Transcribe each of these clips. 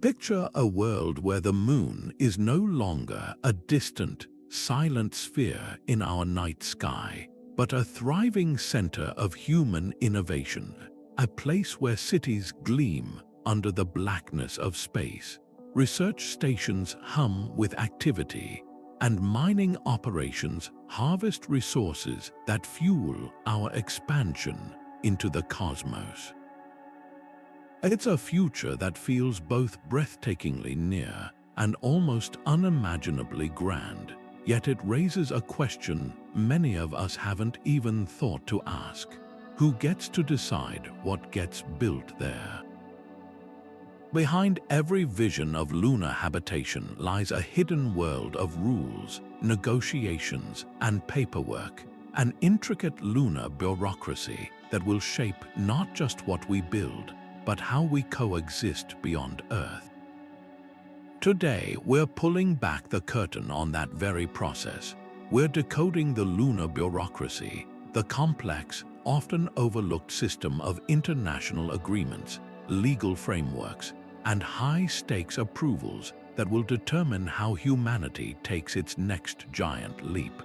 Picture a world where the moon is no longer a distant, silent sphere in our night sky, but a thriving center of human innovation, a place where cities gleam under the blackness of space, research stations hum with activity, and mining operations harvest resources that fuel our expansion into the cosmos. It's a future that feels both breathtakingly near and almost unimaginably grand, yet it raises a question many of us haven't even thought to ask. Who gets to decide what gets built there? Behind every vision of lunar habitation lies a hidden world of rules, negotiations, and paperwork, an intricate lunar bureaucracy that will shape not just what we build, but how we coexist beyond Earth. Today, we're pulling back the curtain on that very process. We're decoding the lunar bureaucracy, the complex, often overlooked system of international agreements, legal frameworks, and high-stakes approvals that will determine how humanity takes its next giant leap.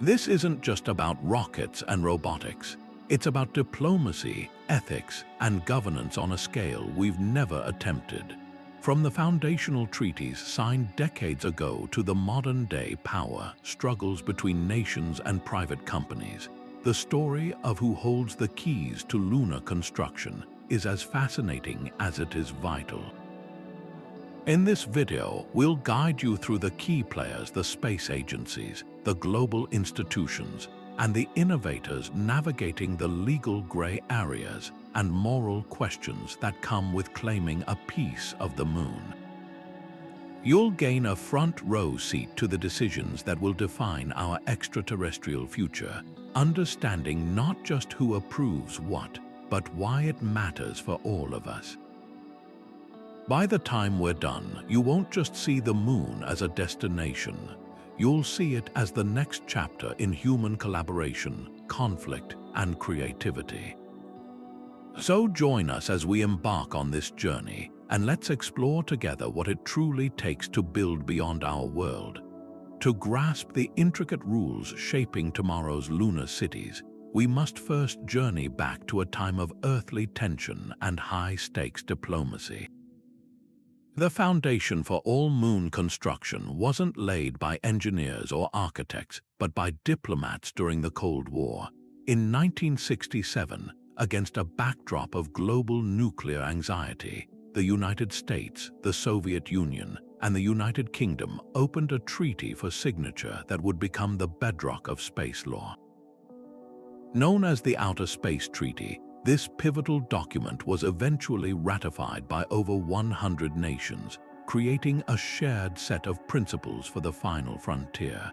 This isn't just about rockets and robotics. It's about diplomacy, ethics, and governance on a scale we've never attempted. From the foundational treaties signed decades ago to the modern-day power struggles between nations and private companies, the story of who holds the keys to lunar construction is as fascinating as it is vital. In this video, we'll guide you through the key players, the space agencies, the global institutions, and the innovators navigating the legal gray areas and moral questions that come with claiming a piece of the moon. You'll gain a front-row seat to the decisions that will define our extraterrestrial future, understanding not just who approves what, but why it matters for all of us. By the time we're done, you won't just see the moon as a destination. You'll see it as the next chapter in human collaboration, conflict, and creativity. So join us as we embark on this journey, and let's explore together what it truly takes to build beyond our world. To grasp the intricate rules shaping tomorrow's lunar cities, we must first journey back to a time of earthly tension and high-stakes diplomacy. The foundation for all moon construction wasn't laid by engineers or architects, but by diplomats during the Cold War. In 1967, against a backdrop of global nuclear anxiety, the United States, the Soviet Union, and the United Kingdom opened a treaty for signature that would become the bedrock of space law. Known as the Outer Space Treaty, this pivotal document was eventually ratified by over 100 nations, creating a shared set of principles for the final frontier.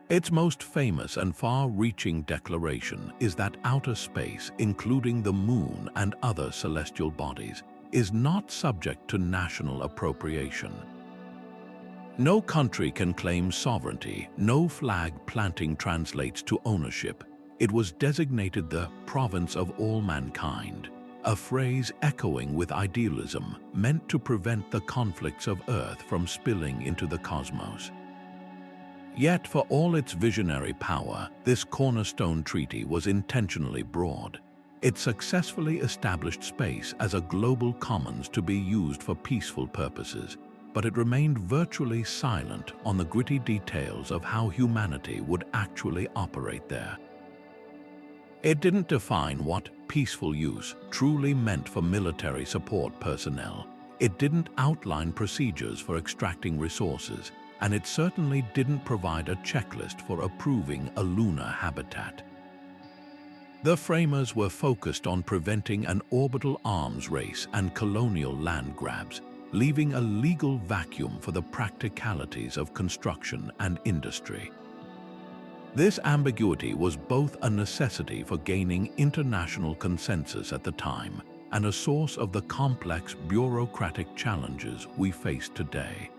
Its most famous and far-reaching declaration is that outer space, including the moon and other celestial bodies, is not subject to national appropriation. No country can claim sovereignty, no flag planting translates to ownership. It was designated the province of all mankind, a phrase echoing with idealism meant to prevent the conflicts of Earth from spilling into the cosmos. Yet, for all its visionary power, this cornerstone treaty was intentionally broad. It successfully established space as a global commons to be used for peaceful purposes, but it remained virtually silent on the gritty details of how humanity would actually operate there. It didn't define what peaceful use truly meant for military support personnel. It didn't outline procedures for extracting resources, and it certainly didn't provide a checklist for approving a lunar habitat. The framers were focused on preventing an orbital arms race and colonial land grabs, leaving a legal vacuum for the practicalities of construction and industry. This ambiguity was both a necessity for gaining international consensus at the time and a source of the complex bureaucratic challenges we face today.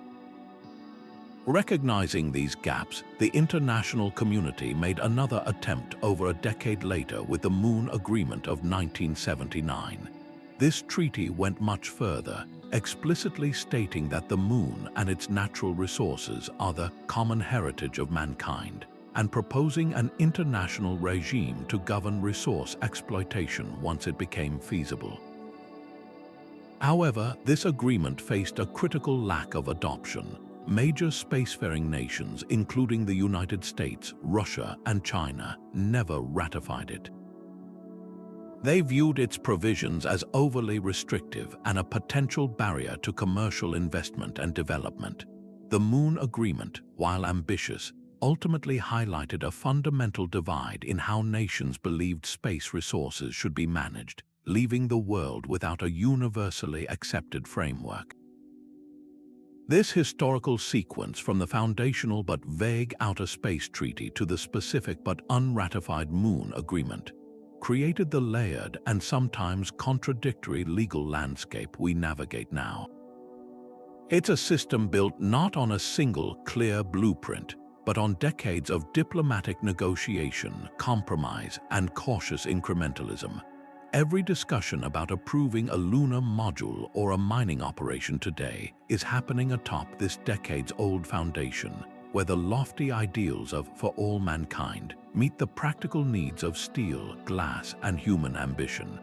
Recognizing these gaps, the international community made another attempt over a decade later with the Moon Agreement of 1979. This treaty went much further, explicitly stating that the Moon and its natural resources are the common heritage of mankind, and proposing an international regime to govern resource exploitation once it became feasible. However, this agreement faced a critical lack of adoption. Major spacefaring nations, including the United States, Russia, and China, never ratified it. They viewed its provisions as overly restrictive and a potential barrier to commercial investment and development. The Moon Agreement, while ambitious, ultimately highlighted a fundamental divide in how nations believed space resources should be managed, leaving the world without a universally accepted framework. This historical sequence, from the foundational but vague Outer Space Treaty to the specific but unratified Moon Agreement, created the layered and sometimes contradictory legal landscape we navigate now. It's a system built not on a single clear blueprint, but on decades of diplomatic negotiation, compromise, and cautious incrementalism. Every discussion about approving a lunar module or a mining operation today is happening atop this decades-old foundation, where the lofty ideals of "for all mankind" meet the practical needs of steel, glass, and human ambition.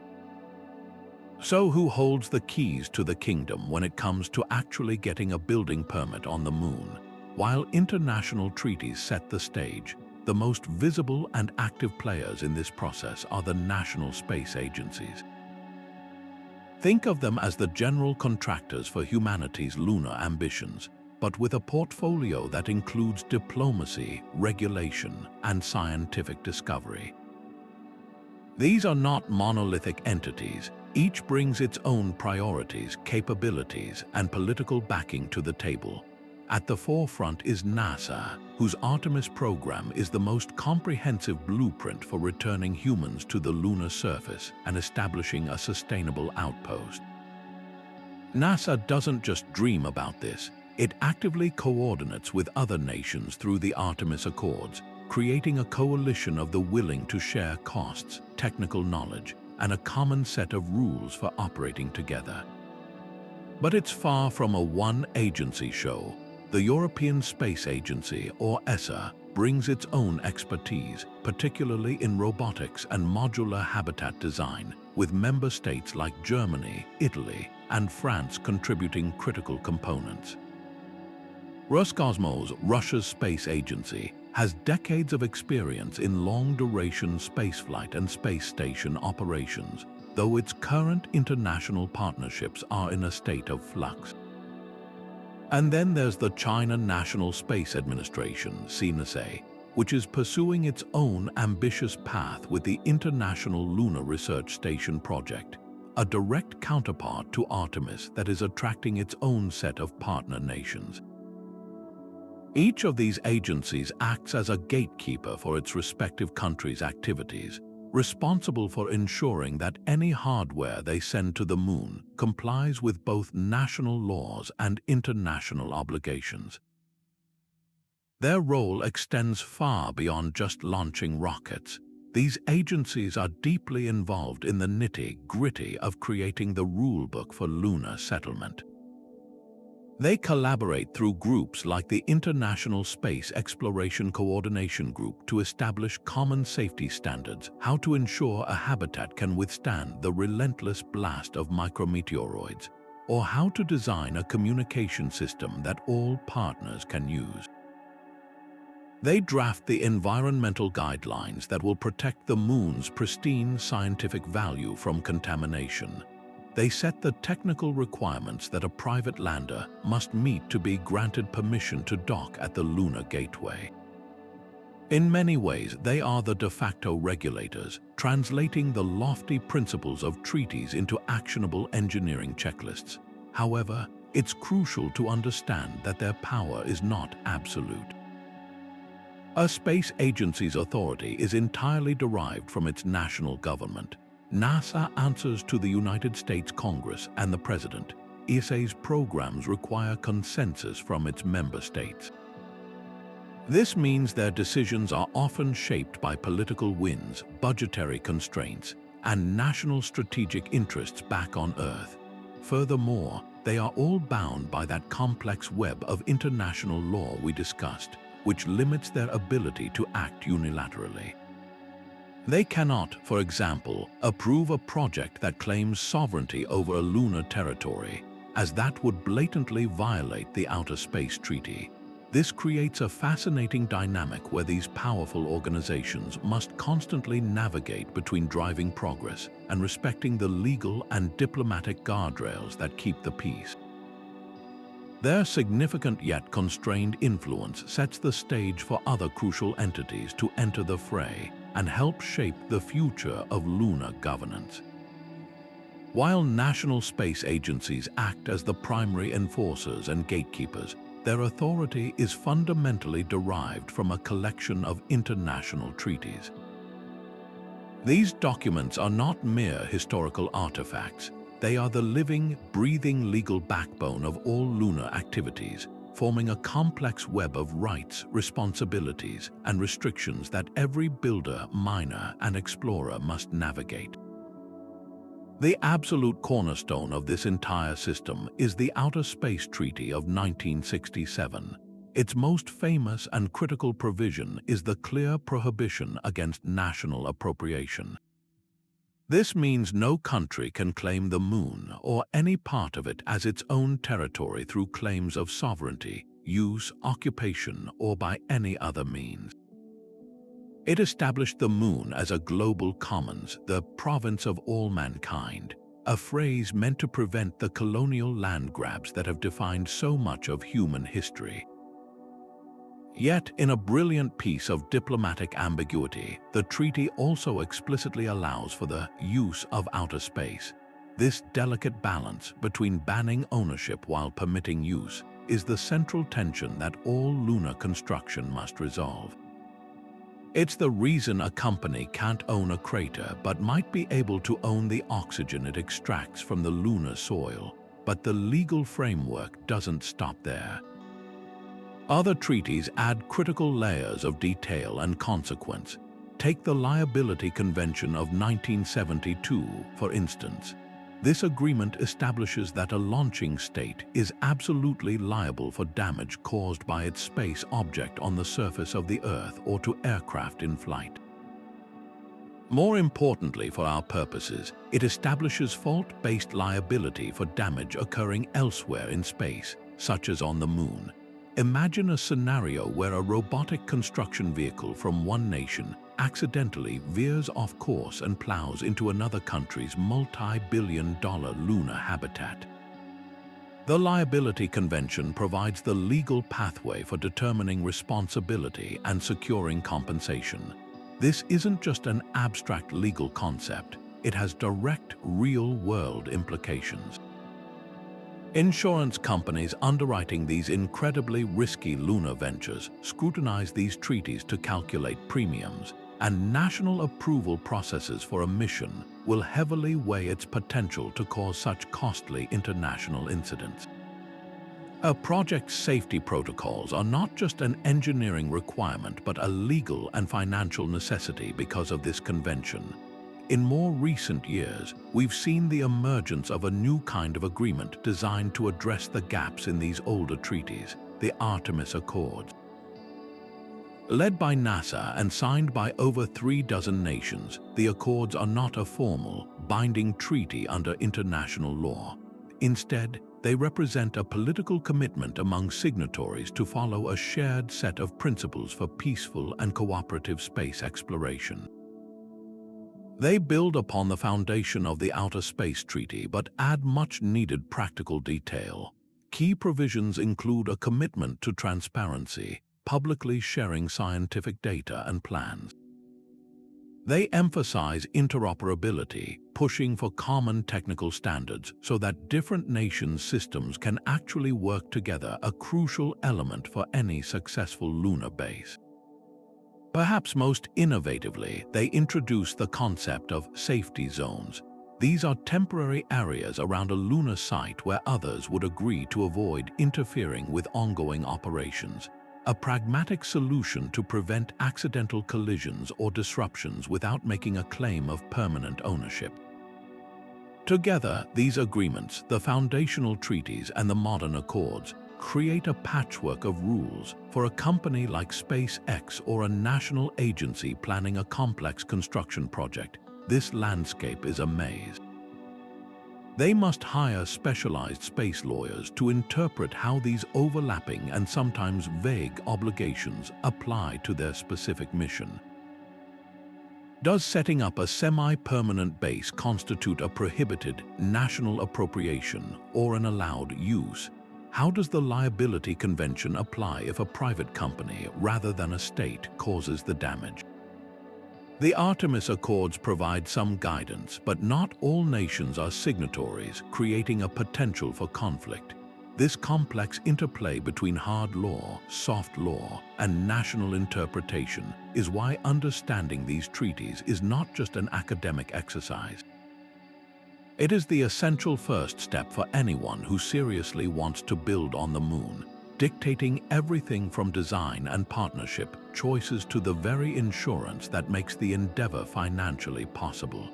So who holds the keys to the kingdom when it comes to actually getting a building permit on the Moon? While international treaties set the stage, the most visible and active players in this process are the national space agencies. Think of them as the general contractors for humanity's lunar ambitions, but with a portfolio that includes diplomacy, regulation, and scientific discovery. These are not monolithic entities. Each brings its own priorities, capabilities, and political backing to the table. At the forefront is NASA, whose Artemis program is the most comprehensive blueprint for returning humans to the lunar surface and establishing a sustainable outpost. NASA doesn't just dream about this, it actively coordinates with other nations through the Artemis Accords, creating a coalition of the willing to share costs, technical knowledge, and a common set of rules for operating together. But it's far from a one-agency show. The European Space Agency, or ESA, brings its own expertise, particularly in robotics and modular habitat design, with member states like Germany, Italy, and France contributing critical components. Roscosmos, Russia's space agency, has decades of experience in long-duration spaceflight and space station operations, though its current international partnerships are in a state of flux. And then there's the China National Space Administration, CNSA, which is pursuing its own ambitious path with the International Lunar Research Station project, a direct counterpart to Artemis that is attracting its own set of partner nations. Each of these agencies acts as a gatekeeper for its respective countries' activities, responsible for ensuring that any hardware they send to the Moon complies with both national laws and international obligations. Their role extends far beyond just launching rockets. These agencies are deeply involved in the nitty-gritty of creating the rulebook for lunar settlement. They collaborate through groups like the International Space Exploration Coordination Group to establish common safety standards, how to ensure a habitat can withstand the relentless blast of micrometeoroids, or how to design a communication system that all partners can use. They draft the environmental guidelines that will protect the Moon's pristine scientific value from contamination. They set the technical requirements that a private lander must meet to be granted permission to dock at the Lunar Gateway. In many ways, they are the de facto regulators, translating the lofty principles of treaties into actionable engineering checklists. However, it's crucial to understand that their power is not absolute. A space agency's authority is entirely derived from its national government. NASA answers to the United States Congress and the President. ESA's programs require consensus from its member states. This means their decisions are often shaped by political winds, budgetary constraints, and national strategic interests back on Earth. Furthermore, they are all bound by that complex web of international law we discussed, which limits their ability to act unilaterally. They cannot, for example, approve a project that claims sovereignty over a lunar territory, as that would blatantly violate the Outer Space Treaty. This creates a fascinating dynamic where these powerful organizations must constantly navigate between driving progress and respecting the legal and diplomatic guardrails that keep the peace. Their significant yet constrained influence sets the stage for other crucial entities to enter the fray and help shape the future of lunar governance. While national space agencies act as the primary enforcers and gatekeepers, their authority is fundamentally derived from a collection of international treaties. These documents are not mere historical artifacts. They are the living, breathing legal backbone of all lunar activities, forming a complex web of rights, responsibilities, and restrictions that every builder, miner, and explorer must navigate. The absolute cornerstone of this entire system is the Outer Space Treaty of 1967. Its most famous and critical provision is the clear prohibition against national appropriation. This means no country can claim the Moon or any part of it as its own territory through claims of sovereignty, use, occupation, or by any other means. It established the Moon as a global commons, the province of all mankind, a phrase meant to prevent the colonial land grabs that have defined so much of human history. Yet, in a brilliant piece of diplomatic ambiguity, the treaty also explicitly allows for the use of outer space. This delicate balance between banning ownership while permitting use is the central tension that all lunar construction must resolve. It's the reason a company can't own a crater but might be able to own the oxygen it extracts from the lunar soil. But the legal framework doesn't stop there. Other treaties add critical layers of detail and consequence. Take the Liability Convention of 1972, for instance. This agreement establishes that a launching state is absolutely liable for damage caused by its space object on the surface of the Earth or to aircraft in flight. More importantly for our purposes, it establishes fault-based liability for damage occurring elsewhere in space, such as on the Moon. Imagine a scenario where a robotic construction vehicle from one nation accidentally veers off course and plows into another country's multi-billion-dollar lunar habitat. The Liability Convention provides the legal pathway for determining responsibility and securing compensation. This isn't just an abstract legal concept, it has direct, real-world implications. Insurance companies underwriting these incredibly risky lunar ventures scrutinize these treaties to calculate premiums, and national approval processes for a mission will heavily weigh its potential to cause such costly international incidents. A project's safety protocols are not just an engineering requirement but a legal and financial necessity because of this convention. In more recent years, we've seen the emergence of a new kind of agreement designed to address the gaps in these older treaties, the Artemis Accords. Led by NASA and signed by over 36 nations, the Accords are not a formal, binding treaty under international law. Instead, they represent a political commitment among signatories to follow a shared set of principles for peaceful and cooperative space exploration. They build upon the foundation of the Outer Space Treaty but add much-needed practical detail. Key provisions include a commitment to transparency, publicly sharing scientific data and plans. They emphasize interoperability, pushing for common technical standards so that different nations' systems can actually work together, a crucial element for any successful lunar base. Perhaps most innovatively, they introduce the concept of safety zones. These are temporary areas around a lunar site where others would agree to avoid interfering with ongoing operations. a pragmatic solution to prevent accidental collisions or disruptions without making a claim of permanent ownership. Together, these agreements, the foundational treaties and the modern accords, create a patchwork of rules for a company like SpaceX or a national agency planning a complex construction project. This landscape is a maze. They must hire specialized space lawyers to interpret how these overlapping and sometimes vague obligations apply to their specific mission. Does setting up a semi-permanent base constitute a prohibited national appropriation or an allowed use? How does the liability convention apply if a private company rather than a state causes the damage? The Artemis Accords provide some guidance, but not all nations are signatories, creating a potential for conflict. This complex interplay between hard law, soft law, and national interpretation is why understanding these treaties is not just an academic exercise. It is the essential first step for anyone who seriously wants to build on the moon, dictating everything from design and partnership choices to the very insurance that makes the endeavor financially possible.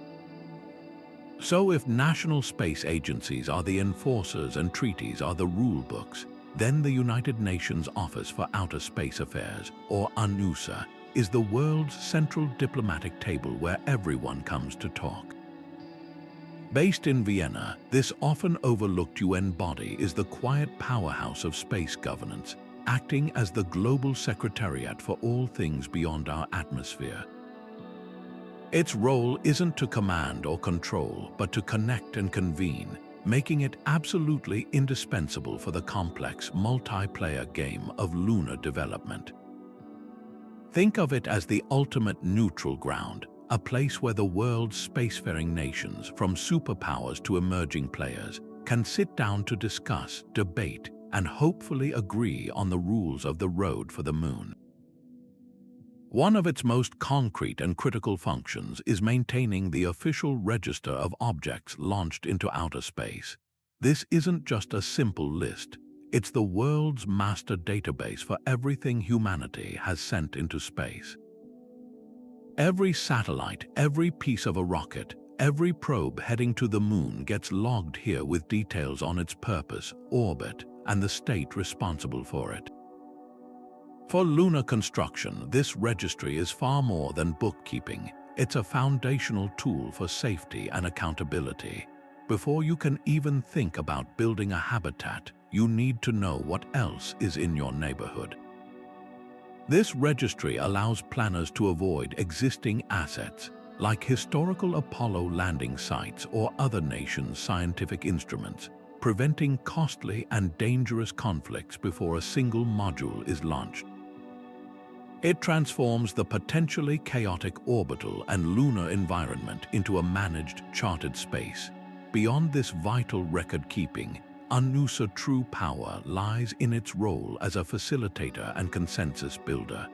So if national space agencies are the enforcers and treaties are the rule books, then the United Nations Office for Outer Space Affairs, or UNOOSA, is the world's central diplomatic table where everyone comes to talk. Based in Vienna, this often overlooked UN body is the quiet powerhouse of space governance, acting as the global secretariat for all things beyond our atmosphere. Its role isn't to command or control, but to connect and convene, making it absolutely indispensable for the complex multiplayer game of lunar development. Think of it as the ultimate neutral ground, a place where the world's spacefaring nations, from superpowers to emerging players, can sit down to discuss, debate, and hopefully agree on the rules of the road for the moon. One of its most concrete and critical functions is maintaining the official register of objects launched into outer space. This isn't just a simple list, it's the world's master database for everything humanity has sent into space. Every satellite, every piece of a rocket, every probe heading to the moon gets logged here with details on its purpose, orbit, and the state responsible for it. For lunar construction, this registry is far more than bookkeeping. It's a foundational tool for safety and accountability. Before you can even think about building a habitat, you need to know what else is in your neighborhood. This registry allows planners to avoid existing assets, like historical Apollo landing sites or other nations' scientific instruments, preventing costly and dangerous conflicts before a single module is launched. It transforms the potentially chaotic orbital and lunar environment into a managed, charted space. Beyond this vital record-keeping, UNOOSA's true power lies in its role as a facilitator and consensus builder.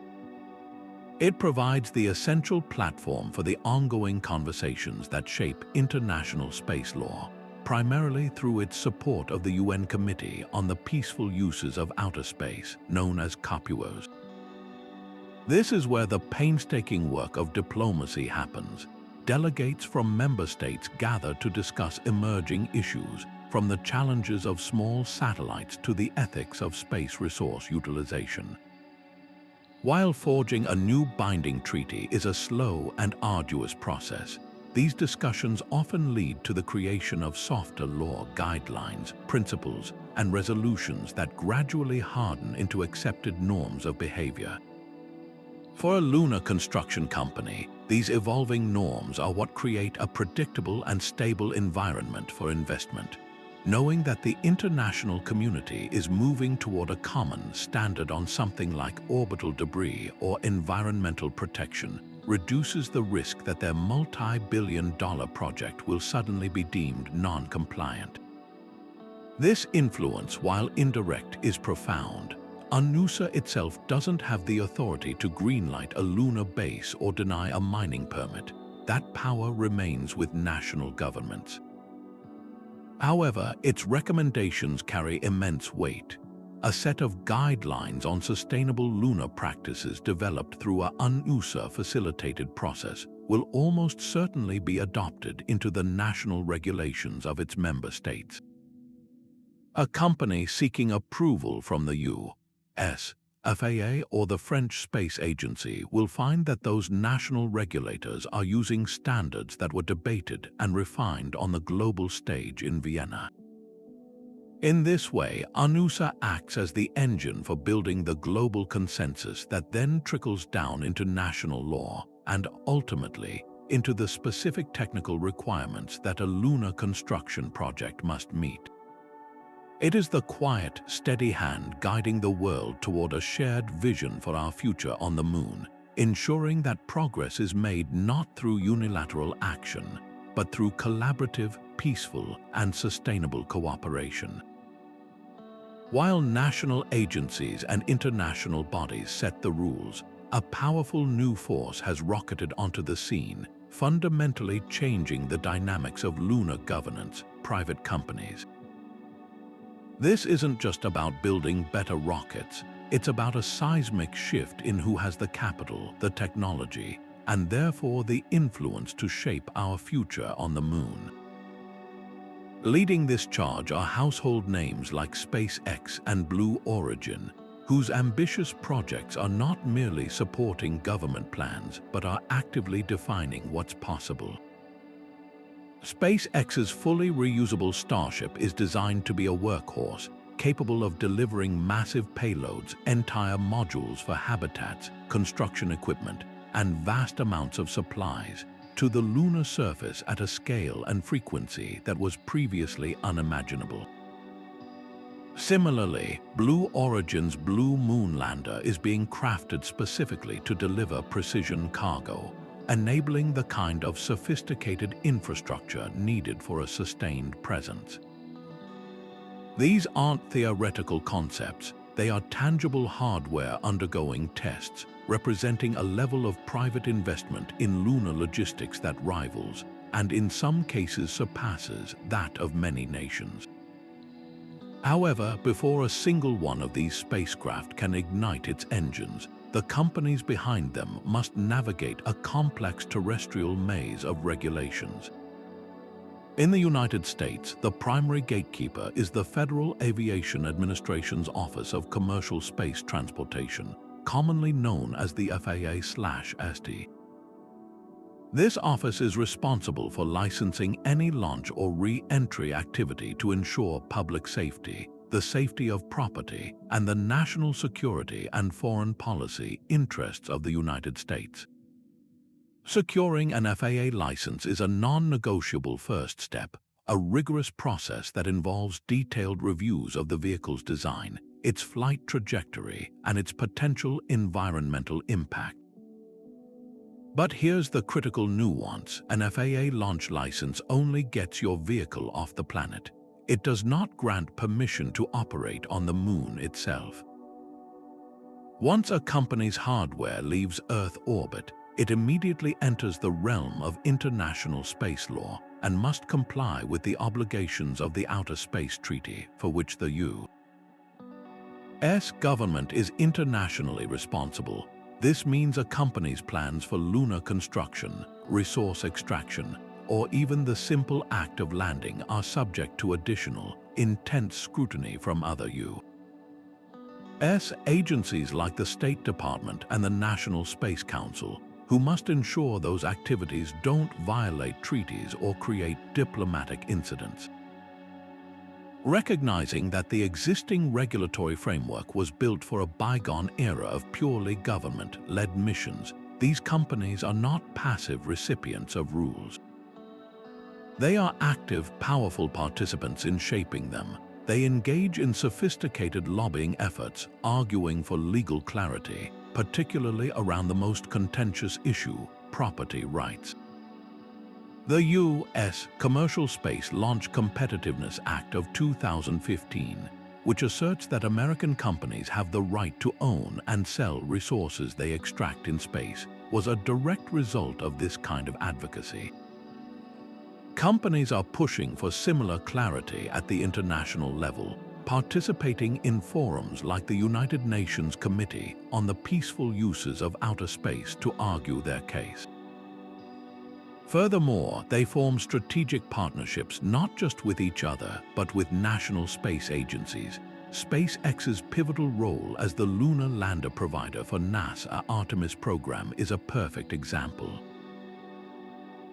It provides the essential platform for the ongoing conversations that shape international space law, primarily through its support of the UN Committee on the Peaceful Uses of Outer Space, known as COPUOS. This is where the painstaking work of diplomacy happens. Delegates from member states gather to discuss emerging issues, from the challenges of small satellites to the ethics of space resource utilization. While forging a new binding treaty is a slow and arduous process, these discussions often lead to the creation of softer law guidelines, principles, and resolutions that gradually harden into accepted norms of behavior. For a lunar construction company, these evolving norms are what create a predictable and stable environment for investment. Knowing that the international community is moving toward a common standard on something like orbital debris or environmental protection reduces the risk that their multi-billion-dollar project will suddenly be deemed non-compliant. This influence, while indirect, is profound. UNOOSA itself doesn't have the authority to greenlight a lunar base or deny a mining permit. That power remains with national governments. However, its recommendations carry immense weight. a set of guidelines on sustainable lunar practices developed through a UNOOSA-facilitated process will almost certainly be adopted into the national regulations of its member states. A company seeking approval from the U.S. FAA or the French Space Agency will find that those national regulators are using standards that were debated and refined on the global stage in Vienna. In this way, UNOOSA acts as the engine for building the global consensus that then trickles down into national law and ultimately into the specific technical requirements that a lunar construction project must meet. It is the quiet, steady hand guiding the world toward a shared vision for our future on the Moon, ensuring that progress is made not through unilateral action, but through collaborative, peaceful, and sustainable cooperation. While national agencies and international bodies set the rules, a powerful new force has rocketed onto the scene, fundamentally changing the dynamics of lunar governance, private companies. This isn't just about building better rockets, it's about a seismic shift in who has the capital, the technology, and therefore the influence to shape our future on the Moon. Leading this charge are household names like SpaceX and Blue Origin, whose ambitious projects are not merely supporting government plans but are actively defining what's possible. SpaceX's fully reusable Starship is designed to be a workhorse, capable of delivering massive payloads, entire modules for habitats, construction equipment, and vast amounts of supplies, to the lunar surface at a scale and frequency that was previously unimaginable. Similarly, Blue Origin's Blue Moon lander is being crafted specifically to deliver precision cargo, enabling the kind of sophisticated infrastructure needed for a sustained presence. These aren't theoretical concepts, they are tangible hardware undergoing tests, representing a level of private investment in lunar logistics that rivals, and in some cases surpasses, that of many nations. However, before a single one of these spacecraft can ignite its engines, the companies behind them must navigate a complex terrestrial maze of regulations. In the United States, the primary gatekeeper is the Federal Aviation Administration's Office of Commercial Space Transportation, commonly known as the FAA/ST. This office is responsible for licensing any launch or re-entry activity to ensure public safety, the safety of property, and the national security and foreign policy interests of the United States. Securing an FAA license is a non-negotiable first step, a rigorous process that involves detailed reviews of the vehicle's design, its flight trajectory, and its potential environmental impact. But here's the critical nuance: an FAA launch license only gets your vehicle off the planet. It does not grant permission to operate on the Moon itself. Once a company's hardware leaves Earth orbit, it immediately enters the realm of international space law and must comply with the obligations of the Outer Space Treaty, for which the U.S. government is internationally responsible. This means a company's plans for lunar construction, resource extraction, or even the simple act of landing are subject to additional, intense scrutiny from other U.S. agencies like the State Department and the National Space Council, who must ensure those activities don't violate treaties or create diplomatic incidents. Recognizing that the existing regulatory framework was built for a bygone era of purely government-led missions, these companies are not passive recipients of rules. They are active, powerful participants in shaping them. They engage in sophisticated lobbying efforts, arguing for legal clarity, particularly around the most contentious issue, property rights. The U.S. Commercial Space Launch Competitiveness Act of 2015, which asserts that American companies have the right to own and sell resources they extract in space, was a direct result of this kind of advocacy. Companies are pushing for similar clarity at the international level, participating in forums like the United Nations Committee on the Peaceful Uses of Outer Space to argue their case. Furthermore, they form strategic partnerships not just with each other, but with national space agencies. SpaceX's pivotal role as the lunar lander provider for NASA's Artemis program is a perfect example.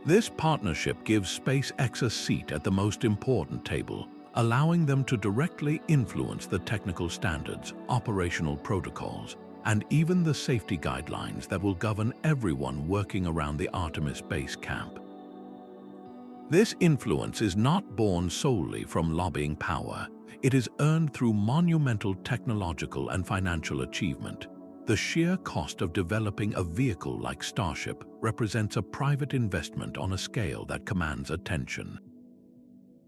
This partnership gives SpaceX a seat at the most important table, allowing them to directly influence the technical standards, operational protocols, and even the safety guidelines that will govern everyone working around the Artemis base camp. This influence is not born solely from lobbying power. It is earned through monumental technological and financial achievement. The sheer cost of developing a vehicle like Starship represents a private investment on a scale that commands attention.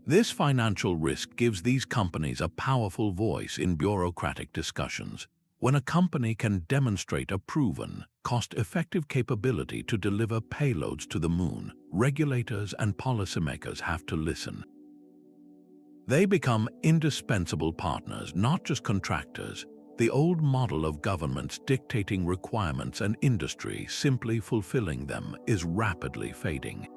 This financial risk gives these companies a powerful voice in bureaucratic discussions. When a company can demonstrate a proven, cost-effective capability to deliver payloads to the moon, regulators and policymakers have to listen. They become indispensable partners, not just contractors. The old model of governments dictating requirements and industry simply fulfilling them is rapidly fading.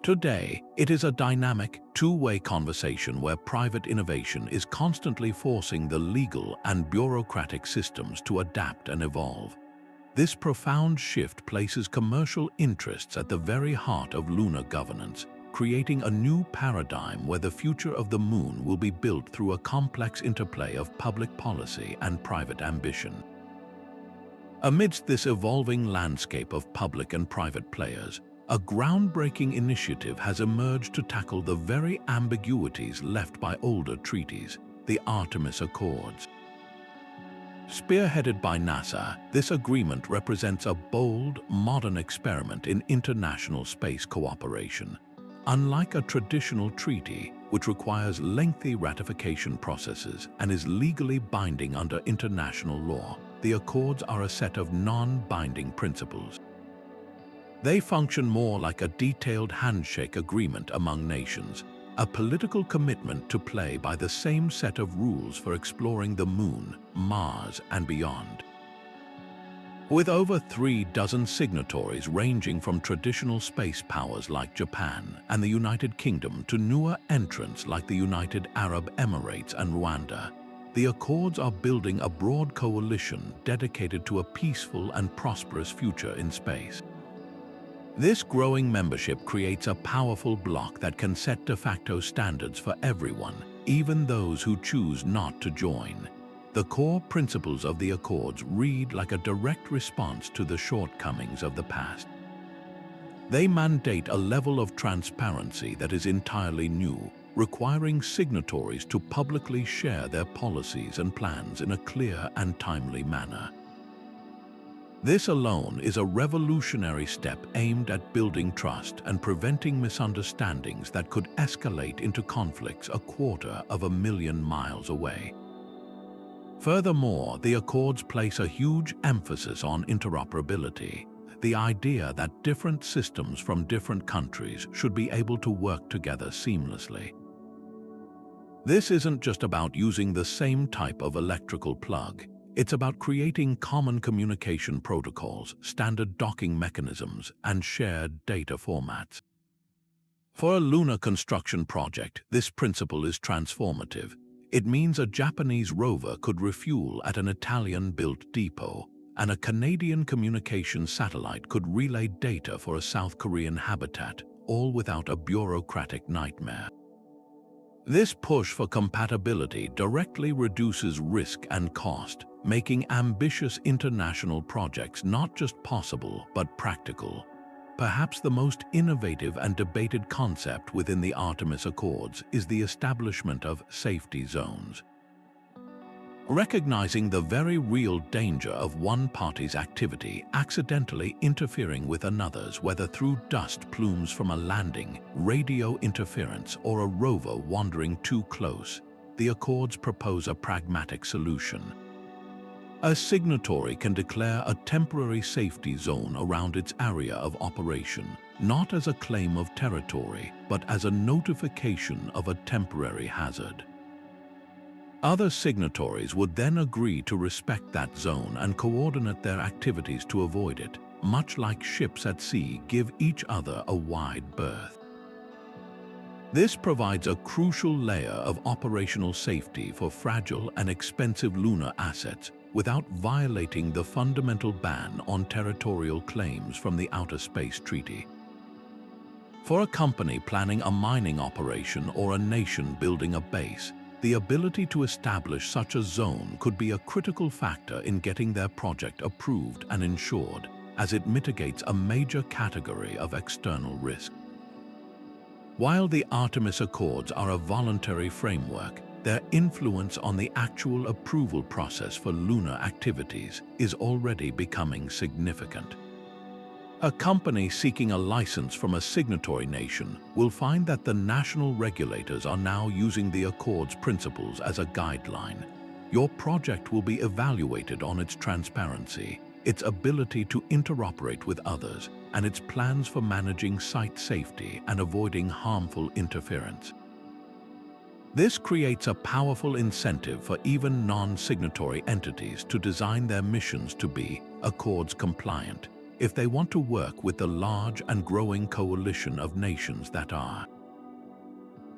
Today, it is a dynamic, two-way conversation where private innovation is constantly forcing the legal and bureaucratic systems to adapt and evolve. This profound shift places commercial interests at the very heart of lunar governance, creating a new paradigm where the future of the moon will be built through a complex interplay of public policy and private ambition. Amidst this evolving landscape of public and private players, a groundbreaking initiative has emerged to tackle the very ambiguities left by older treaties, the Artemis Accords. Spearheaded by NASA, this agreement represents a bold, modern experiment in international space cooperation. Unlike a traditional treaty, which requires lengthy ratification processes and is legally binding under international law, the Accords are a set of non-binding principles. They function more like a detailed handshake agreement among nations, a political commitment to play by the same set of rules for exploring the moon, Mars, and beyond. With over 36 signatories ranging from traditional space powers like Japan and the United Kingdom to newer entrants like the United Arab Emirates and Rwanda, the Accords are building a broad coalition dedicated to a peaceful and prosperous future in space. This growing membership creates a powerful bloc that can set de facto standards for everyone, even those who choose not to join. The core principles of the Accords read like a direct response to the shortcomings of the past. They mandate a level of transparency that is entirely new, requiring signatories to publicly share their policies and plans in a clear and timely manner. This alone is a revolutionary step aimed at building trust and preventing misunderstandings that could escalate into conflicts 250,000 miles away. Furthermore, the Accords place a huge emphasis on interoperability, the idea that different systems from different countries should be able to work together seamlessly. This isn't just about using the same type of electrical plug. It's about creating common communication protocols, standard docking mechanisms, and shared data formats. For a lunar construction project, this principle is transformative. It means a Japanese rover could refuel at an Italian-built depot, and a Canadian communication satellite could relay data for a South Korean habitat, all without a bureaucratic nightmare. This push for compatibility directly reduces risk and cost, making ambitious international projects not just possible but practical. Perhaps the most innovative and debated concept within the Artemis Accords is the establishment of safety zones. Recognizing the very real danger of one party's activity accidentally interfering with another's, whether through dust plumes from a landing, radio interference, or a rover wandering too close, the Accords propose a pragmatic solution. A signatory can declare a temporary safety zone around its area of operation, not as a claim of territory, but as a notification of a temporary hazard. Other signatories would then agree to respect that zone and coordinate their activities to avoid it, much like ships at sea give each other a wide berth. This provides a crucial layer of operational safety for fragile and expensive lunar assets without violating the fundamental ban on territorial claims from the Outer Space Treaty. For a company planning a mining operation or a nation building a base, the ability to establish such a zone could be a critical factor in getting their project approved and insured, as it mitigates a major category of external risk. While the Artemis Accords are a voluntary framework, their influence on the actual approval process for lunar activities is already becoming significant. A company seeking a license from a signatory nation will find that the national regulators are now using the Accords principles as a guideline. Your project will be evaluated on its transparency, its ability to interoperate with others, and its plans for managing site safety and avoiding harmful interference. This creates a powerful incentive for even non-signatory entities to design their missions to be Accords compliant, if they want to work with the large and growing coalition of nations that are.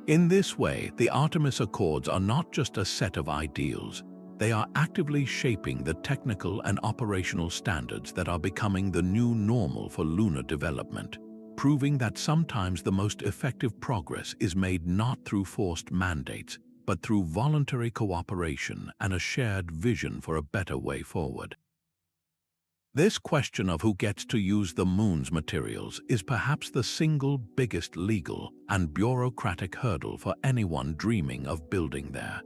In this way, the Artemis Accords are not just a set of ideals, they are actively shaping the technical and operational standards that are becoming the new normal for lunar development, proving that sometimes the most effective progress is made not through forced mandates, but through voluntary cooperation and a shared vision for a better way forward. This question of who gets to use the moon's materials is perhaps the single biggest legal and bureaucratic hurdle for anyone dreaming of building there.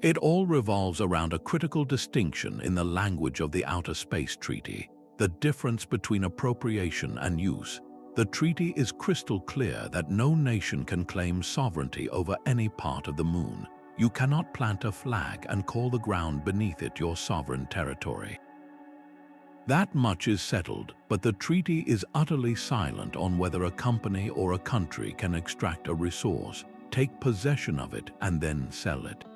It all revolves around a critical distinction in the language of the Outer Space Treaty, the difference between appropriation and use. The treaty is crystal clear that no nation can claim sovereignty over any part of the moon. You cannot plant a flag and call the ground beneath it your sovereign territory. That much is settled, but the treaty is utterly silent on whether a company or a country can extract a resource, take possession of it, and then sell it.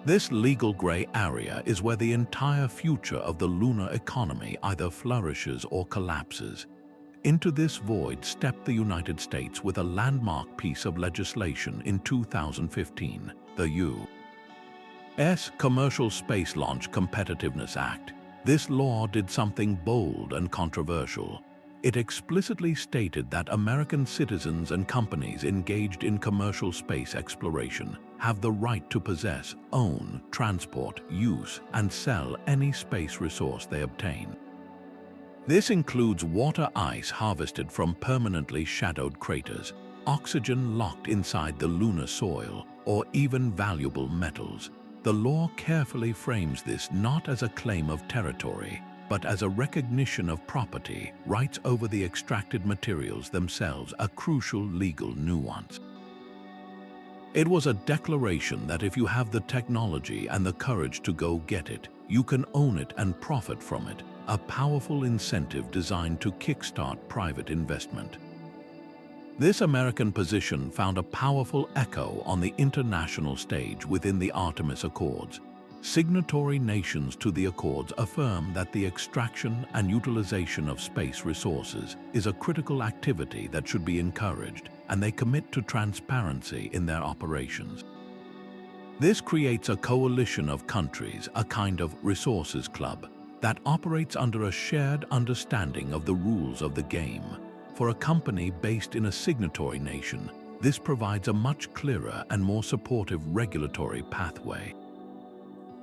This legal gray area is where the entire future of the lunar economy either flourishes or collapses. Into this void stepped the United States with a landmark piece of legislation in 2015, the U.S. Commercial Space Launch Competitiveness Act. This law did something bold and controversial. It explicitly stated that American citizens and companies engaged in commercial space exploration have the right to possess, own, transport, use, and sell any space resource they obtain. This includes water ice harvested from permanently shadowed craters, oxygen locked inside the lunar soil, or even valuable metals. The law carefully frames this not as a claim of territory, but as a recognition of property rights over the extracted materials themselves, a crucial legal nuance. It was a declaration that if you have the technology and the courage to go get it, you can own it and profit from it, a powerful incentive designed to kickstart private investment. This American position found a powerful echo on the international stage within the Artemis Accords. Signatory nations to the Accords affirm that the extraction and utilization of space resources is a critical activity that should be encouraged, and they commit to transparency in their operations. This creates a coalition of countries, a kind of resources club, that operates under a shared understanding of the rules of the game. For a company based in a signatory nation, this provides a much clearer and more supportive regulatory pathway.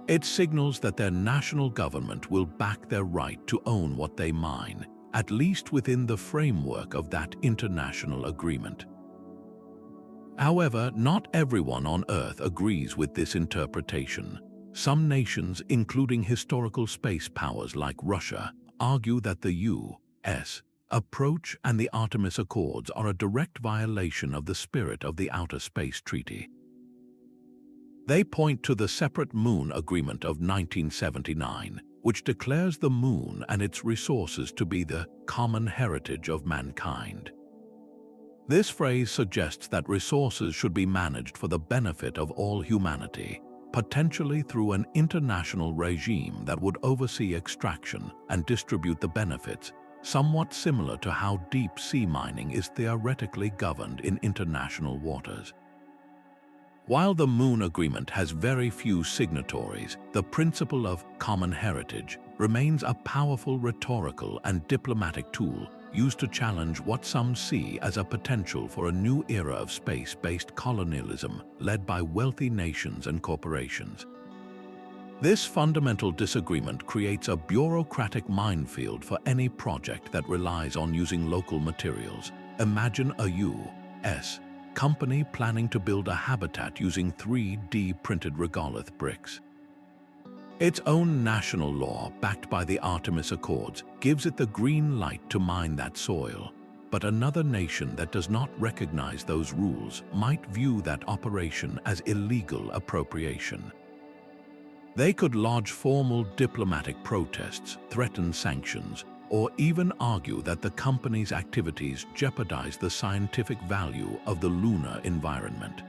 It signals that their national government will back their right to own what they mine, at least within the framework of that international agreement. However, not everyone on Earth agrees with this interpretation. Some nations, including historical space powers like Russia, argue that the U.S. approach and the Artemis Accords are a direct violation of the spirit of the Outer Space Treaty. They point to the Separate Moon Agreement of 1979, which declares the moon and its resources to be the common heritage of mankind. This phrase suggests that resources should be managed for the benefit of all humanity, potentially through an international regime that would oversee extraction and distribute the benefits, somewhat similar to how deep-sea mining is theoretically governed in international waters. While the Moon Agreement has very few signatories, the principle of common heritage remains a powerful rhetorical and diplomatic tool used to challenge what some see as a potential for a new era of space-based colonialism led by wealthy nations and corporations. This fundamental disagreement creates a bureaucratic minefield for any project that relies on using local materials. Imagine a U.S. company planning to build a habitat using 3D printed regolith bricks. Its own national law, backed by the Artemis Accords, gives it the green light to mine that soil. But another nation that does not recognize those rules might view that operation as illegal appropriation. They could lodge formal diplomatic protests, threaten sanctions, or even argue that the company's activities jeopardize the scientific value of the lunar environment.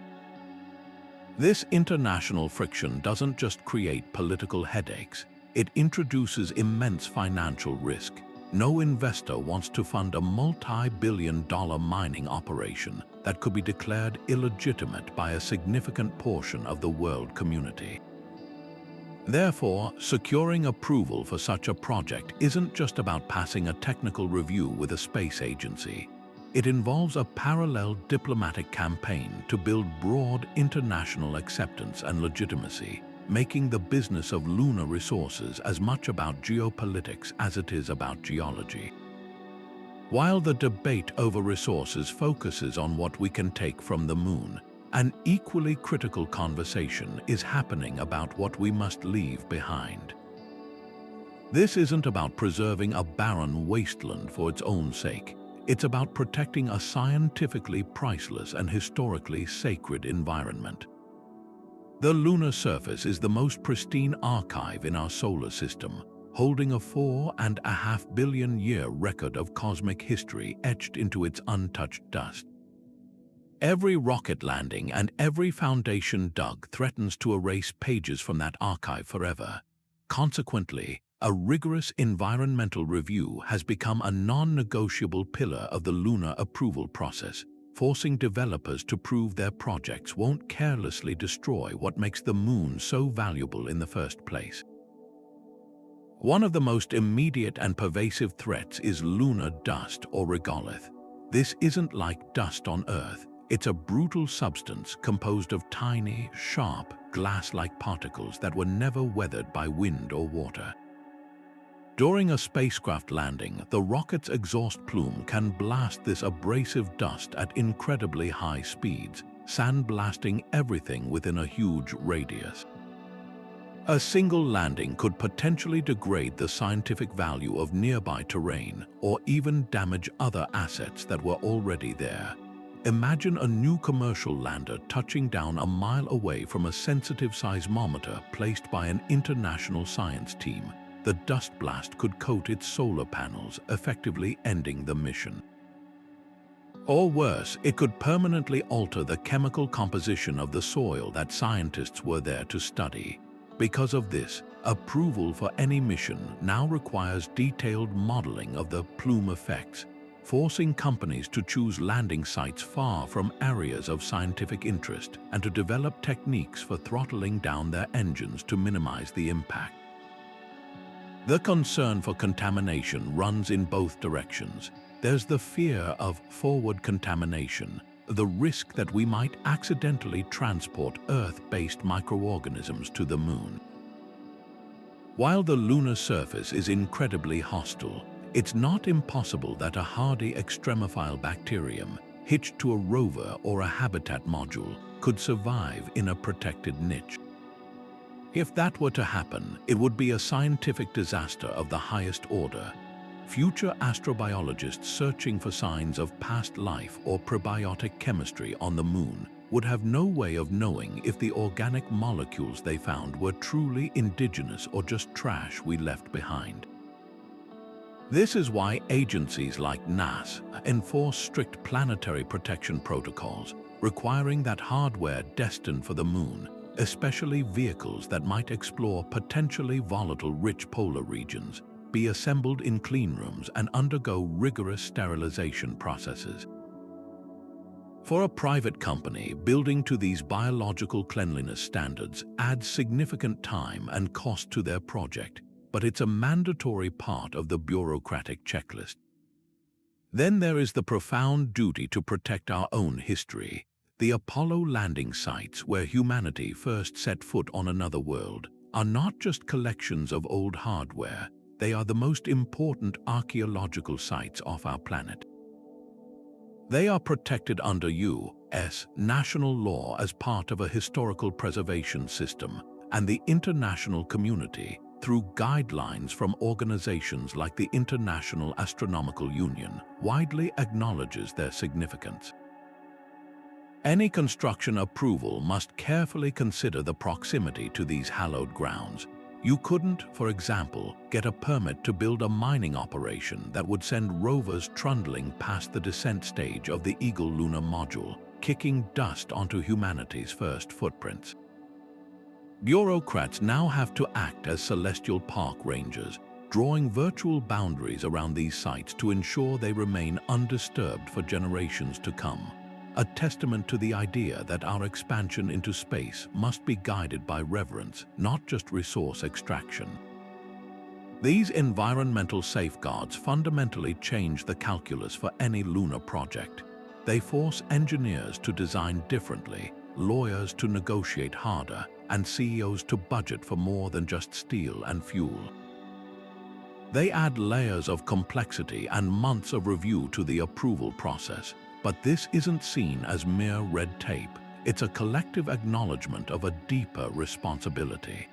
This international friction doesn't just create political headaches, it introduces immense financial risk. No investor wants to fund a multi-billion-dollar mining operation that could be declared illegitimate by a significant portion of the world community. Therefore, securing approval for such a project isn't just about passing a technical review with a space agency. It involves a parallel diplomatic campaign to build broad international acceptance and legitimacy, making the business of lunar resources as much about geopolitics as it is about geology. While the debate over resources focuses on what we can take from the Moon, an equally critical conversation is happening about what we must leave behind. This isn't about preserving a barren wasteland for its own sake. It's about protecting a scientifically priceless and historically sacred environment. The lunar surface is the most pristine archive in our solar system, holding a 4.5 billion-year record of cosmic history etched into its untouched dust. Every rocket landing and every foundation dug threatens to erase pages from that archive forever. Consequently, a rigorous environmental review has become a non-negotiable pillar of the lunar approval process, forcing developers to prove their projects won't carelessly destroy what makes the Moon so valuable in the first place. One of the most immediate and pervasive threats is lunar dust or regolith. This isn't like dust on Earth. It's a brutal substance composed of tiny, sharp, glass-like particles that were never weathered by wind or water. During a spacecraft landing, the rocket's exhaust plume can blast this abrasive dust at incredibly high speeds, sandblasting everything within a huge radius. A single landing could potentially degrade the scientific value of nearby terrain or even damage other assets that were already there. Imagine a new commercial lander touching down a mile away from a sensitive seismometer placed by an international science team. The dust blast could coat its solar panels, effectively ending the mission. Or worse, it could permanently alter the chemical composition of the soil that scientists were there to study. Because of this, approval for any mission now requires detailed modeling of the plume effects, forcing companies to choose landing sites far from areas of scientific interest and to develop techniques for throttling down their engines to minimize the impact. The concern for contamination runs in both directions. There's the fear of forward contamination, the risk that we might accidentally transport Earth-based microorganisms to the Moon. While the lunar surface is incredibly hostile, it's not impossible that a hardy extremophile bacterium, hitched to a rover or a habitat module, could survive in a protected niche. If that were to happen, it would be a scientific disaster of the highest order. Future astrobiologists searching for signs of past life or prebiotic chemistry on the Moon would have no way of knowing if the organic molecules they found were truly indigenous or just trash we left behind. This is why agencies like NASA enforce strict planetary protection protocols, requiring that hardware destined for the moon, especially vehicles that might explore potentially volatile rich polar regions, be assembled in clean rooms and undergo rigorous sterilization processes. For a private company, building to these biological cleanliness standards adds significant time and cost to their project, but it's a mandatory part of the bureaucratic checklist. Then there is the profound duty to protect our own history. The Apollo landing sites where humanity first set foot on another world are not just collections of old hardware, they are the most important archaeological sites off our planet. They are protected under U.S. national law as part of a historical preservation system, and the international community, through guidelines from organizations like the International Astronomical Union, widely acknowledges their significance. Any construction approval must carefully consider the proximity to these hallowed grounds. You couldn't, for example, get a permit to build a mining operation that would send rovers trundling past the descent stage of the Eagle lunar module, kicking dust onto humanity's first footprints. Bureaucrats now have to act as celestial park rangers, drawing virtual boundaries around these sites to ensure they remain undisturbed for generations to come. A testament to the idea that our expansion into space must be guided by reverence, not just resource extraction. These environmental safeguards fundamentally change the calculus for any lunar project. They force engineers to design differently, lawyers to negotiate harder, and CEOs to budget for more than just steel and fuel. They add layers of complexity and months of review to the approval process. But this isn't seen as mere red tape. It's a collective acknowledgement of a deeper responsibility.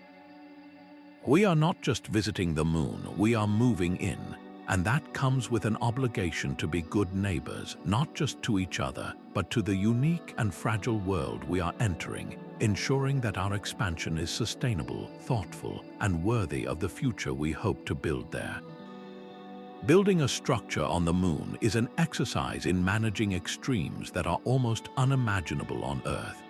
We are not just visiting the moon, we are moving in, and that comes with an obligation to be good neighbors, not just to each other, but to the unique and fragile world we are entering, ensuring that our expansion is sustainable, thoughtful, and worthy of the future we hope to build there. Building a structure on the moon is an exercise in managing extremes that are almost unimaginable on Earth.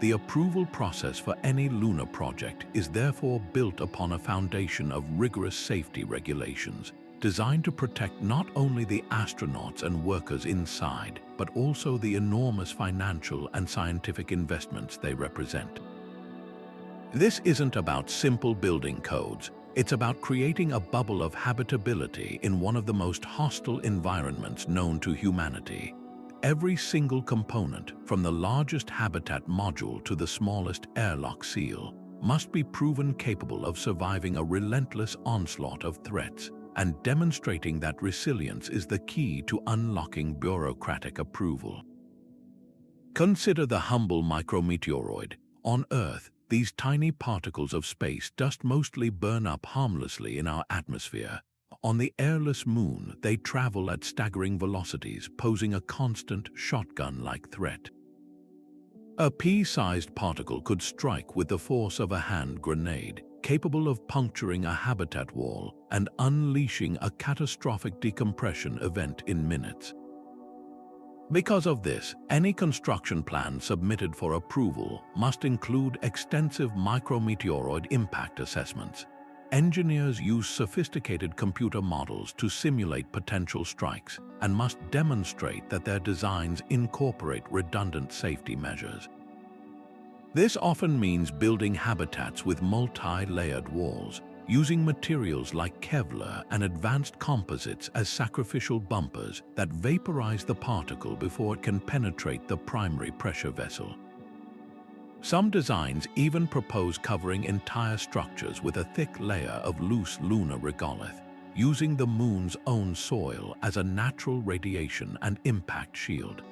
The approval process for any lunar project is therefore built upon a foundation of rigorous safety regulations, designed to protect not only the astronauts and workers inside, but also the enormous financial and scientific investments they represent. This isn't about simple building codes. It's about creating a bubble of habitability in one of the most hostile environments known to humanity. Every single component, from the largest habitat module to the smallest airlock seal, must be proven capable of surviving a relentless onslaught of threats, and demonstrating that resilience is the key to unlocking bureaucratic approval. Consider the humble micrometeoroid. On Earth, these tiny particles of space dust mostly burn up harmlessly in our atmosphere. On the airless moon, they travel at staggering velocities, posing a constant shotgun-like threat. A pea-sized particle could strike with the force of a hand grenade, capable of puncturing a habitat wall and unleashing a catastrophic decompression event in minutes. Because of this, any construction plan submitted for approval must include extensive micrometeoroid impact assessments. Engineers use sophisticated computer models to simulate potential strikes and must demonstrate that their designs incorporate redundant safety measures. This often means building habitats with multi-layered walls, using materials like Kevlar and advanced composites as sacrificial bumpers that vaporize the particle before it can penetrate the primary pressure vessel. Some designs even propose covering entire structures with a thick layer of loose lunar regolith, using the moon's own soil as a natural radiation and impact shield.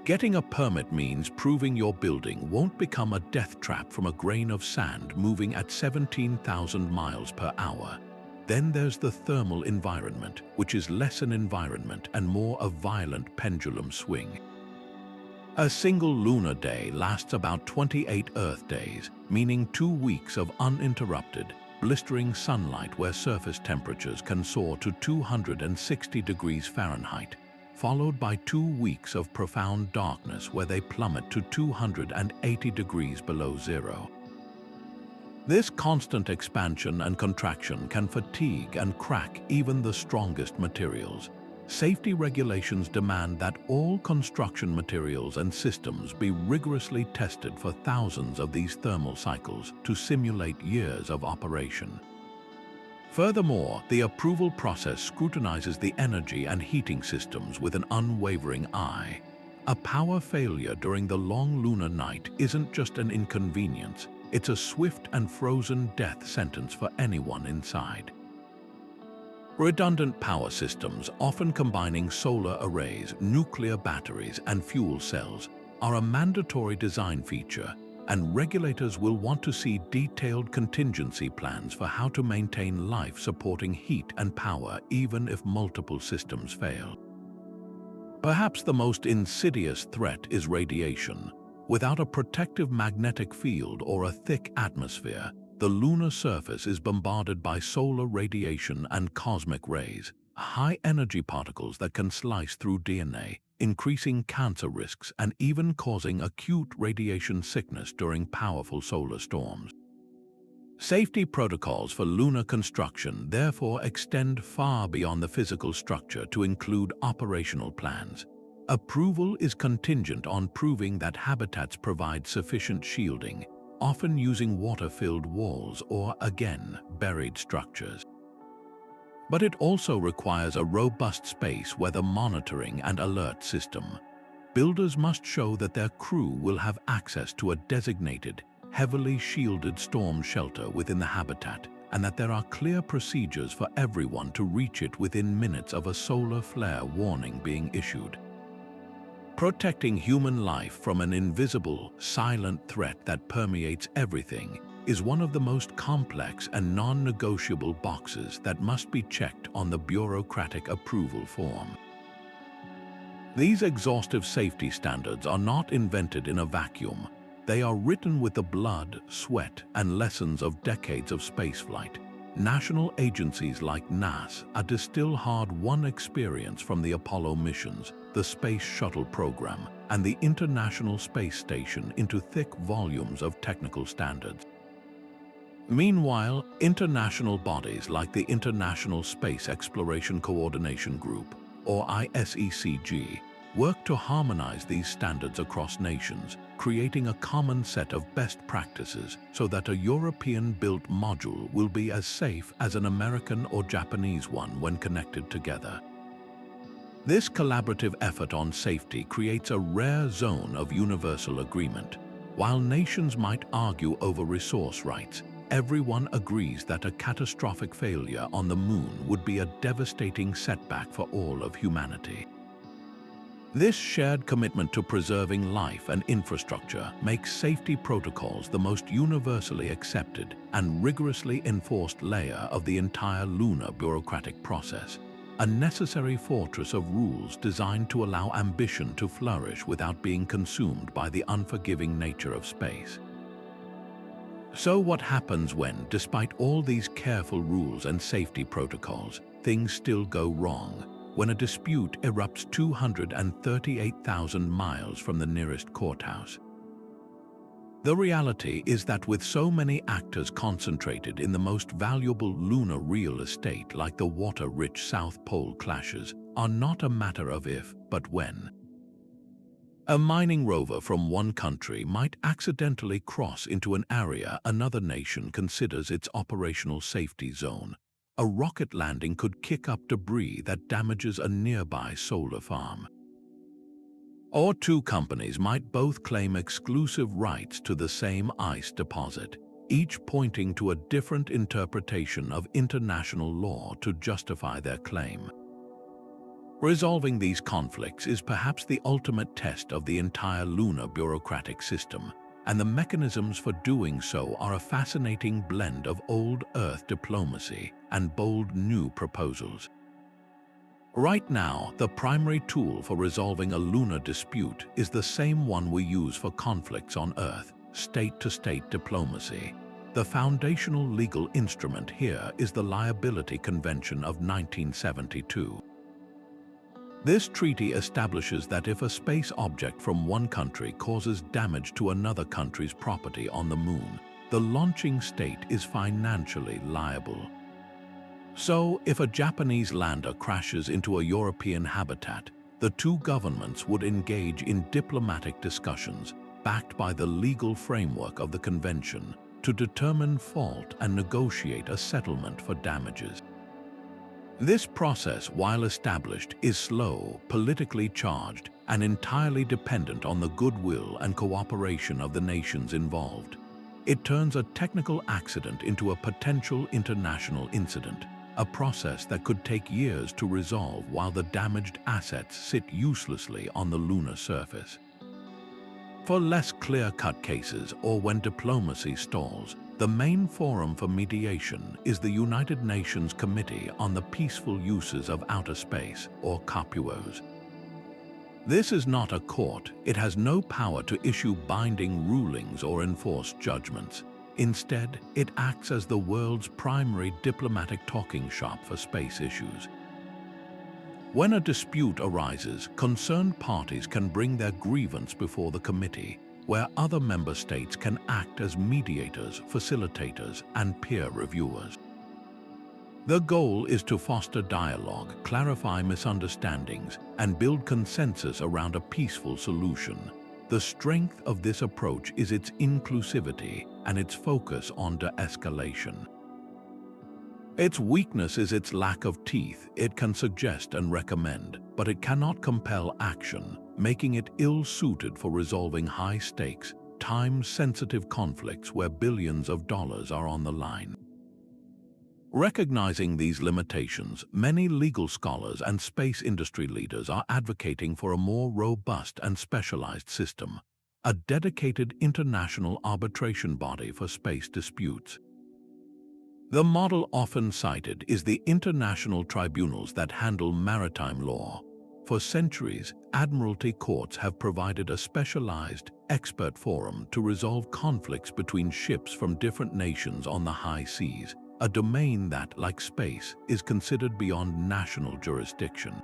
Getting a permit means proving your building won't become a death trap from a grain of sand moving at 17,000 miles per hour. Then there's the thermal environment, which is less an environment and more a violent pendulum swing. A single lunar day lasts about 28 Earth days, meaning 2 weeks of uninterrupted, blistering sunlight where surface temperatures can soar to 260 degrees Fahrenheit, followed by 2 weeks of profound darkness where they plummet to 280 degrees below zero. This constant expansion and contraction can fatigue and crack even the strongest materials. Safety regulations demand that all construction materials and systems be rigorously tested for thousands of these thermal cycles to simulate years of operation. Furthermore, the approval process scrutinizes the energy and heating systems with an unwavering eye. A power failure during the long lunar night isn't just an inconvenience, it's a swift and frozen death sentence for anyone inside. Redundant power systems, often combining solar arrays, nuclear batteries, and fuel cells, are a mandatory design feature, and regulators will want to see detailed contingency plans for how to maintain life supporting heat and power even if multiple systems fail. Perhaps the most insidious threat is radiation. Without a protective magnetic field or a thick atmosphere, the lunar surface is bombarded by solar radiation and cosmic rays, high-energy particles that can slice through DNA, increasing cancer risks and even causing acute radiation sickness during powerful solar storms. Safety protocols for lunar construction therefore extend far beyond the physical structure to include operational plans. Approval is contingent on proving that habitats provide sufficient shielding, often using water-filled walls or, again, buried structures. But it also requires a robust space weather monitoring and alert system. Builders must show that their crew will have access to a designated, heavily shielded storm shelter within the habitat, and that there are clear procedures for everyone to reach it within minutes of a solar flare warning being issued. Protecting human life from an invisible, silent threat that permeates everything is one of the most complex and non-negotiable boxes that must be checked on the bureaucratic approval form. These exhaustive safety standards are not invented in a vacuum. They are written with the blood, sweat, and lessons of decades of spaceflight. National agencies like NASA distill hard-won experience from the Apollo missions, the Space Shuttle program, and the International Space Station into thick volumes of technical standards. Meanwhile, international bodies like the International Space Exploration Coordination Group, or ISECG, work to harmonize these standards across nations, creating a common set of best practices so that a European-built module will be as safe as an American or Japanese one when connected together. This collaborative effort on safety creates a rare zone of universal agreement. While nations might argue over resource rights, everyone agrees that a catastrophic failure on the moon would be a devastating setback for all of humanity. This shared commitment to preserving life and infrastructure makes safety protocols the most universally accepted and rigorously enforced layer of the entire lunar bureaucratic process, a necessary fortress of rules designed to allow ambition to flourish without being consumed by the unforgiving nature of space. So what happens when, despite all these careful rules and safety protocols, things still go wrong? When a dispute erupts 238,000 miles from the nearest courthouse. The reality is that with so many actors concentrated in the most valuable lunar real estate like the water-rich South Pole, clashes are not a matter of if, but when. A mining rover from one country might accidentally cross into an area another nation considers its operational safety zone. A rocket landing could kick up debris that damages a nearby solar farm. Or two companies might both claim exclusive rights to the same ice deposit, each pointing to a different interpretation of international law to justify their claim. Resolving these conflicts is perhaps the ultimate test of the entire lunar bureaucratic system, and the mechanisms for doing so are a fascinating blend of old Earth diplomacy and bold new proposals. Right now, the primary tool for resolving a lunar dispute is the same one we use for conflicts on Earth: state-to-state diplomacy. The foundational legal instrument here is the Liability Convention of 1972. This treaty establishes that if a space object from one country causes damage to another country's property on the Moon, the launching state is financially liable. So, if a Japanese lander crashes into a European habitat, the two governments would engage in diplomatic discussions, backed by the legal framework of the convention, to determine fault and negotiate a settlement for damages. This process, while established, is slow, politically charged, and entirely dependent on the goodwill and cooperation of the nations involved. It turns a technical accident into a potential international incident, a process that could take years to resolve while the damaged assets sit uselessly on the lunar surface. For less clear-cut cases or when diplomacy stalls, the main forum for mediation is the United Nations Committee on the Peaceful Uses of Outer Space, or COPUOS. This is not a court. It has no power to issue binding rulings or enforce judgments. Instead, it acts as the world's primary diplomatic talking shop for space issues. When a dispute arises, concerned parties can bring their grievance before the committee, where other member states can act as mediators, facilitators, and peer reviewers. The goal is to foster dialogue, clarify misunderstandings, and build consensus around a peaceful solution. The strength of this approach is its inclusivity and its focus on de-escalation. Its weakness is its lack of teeth. It can suggest and recommend, but it cannot compel action, making it ill-suited for resolving high-stakes, time-sensitive conflicts where billions of dollars are on the line. Recognizing these limitations, many legal scholars and space industry leaders are advocating for a more robust and specialized system, a dedicated international arbitration body for space disputes. The model often cited is the international tribunals that handle maritime law. For centuries, admiralty courts have provided a specialized, expert forum to resolve conflicts between ships from different nations on the high seas, a domain that, like space, is considered beyond national jurisdiction.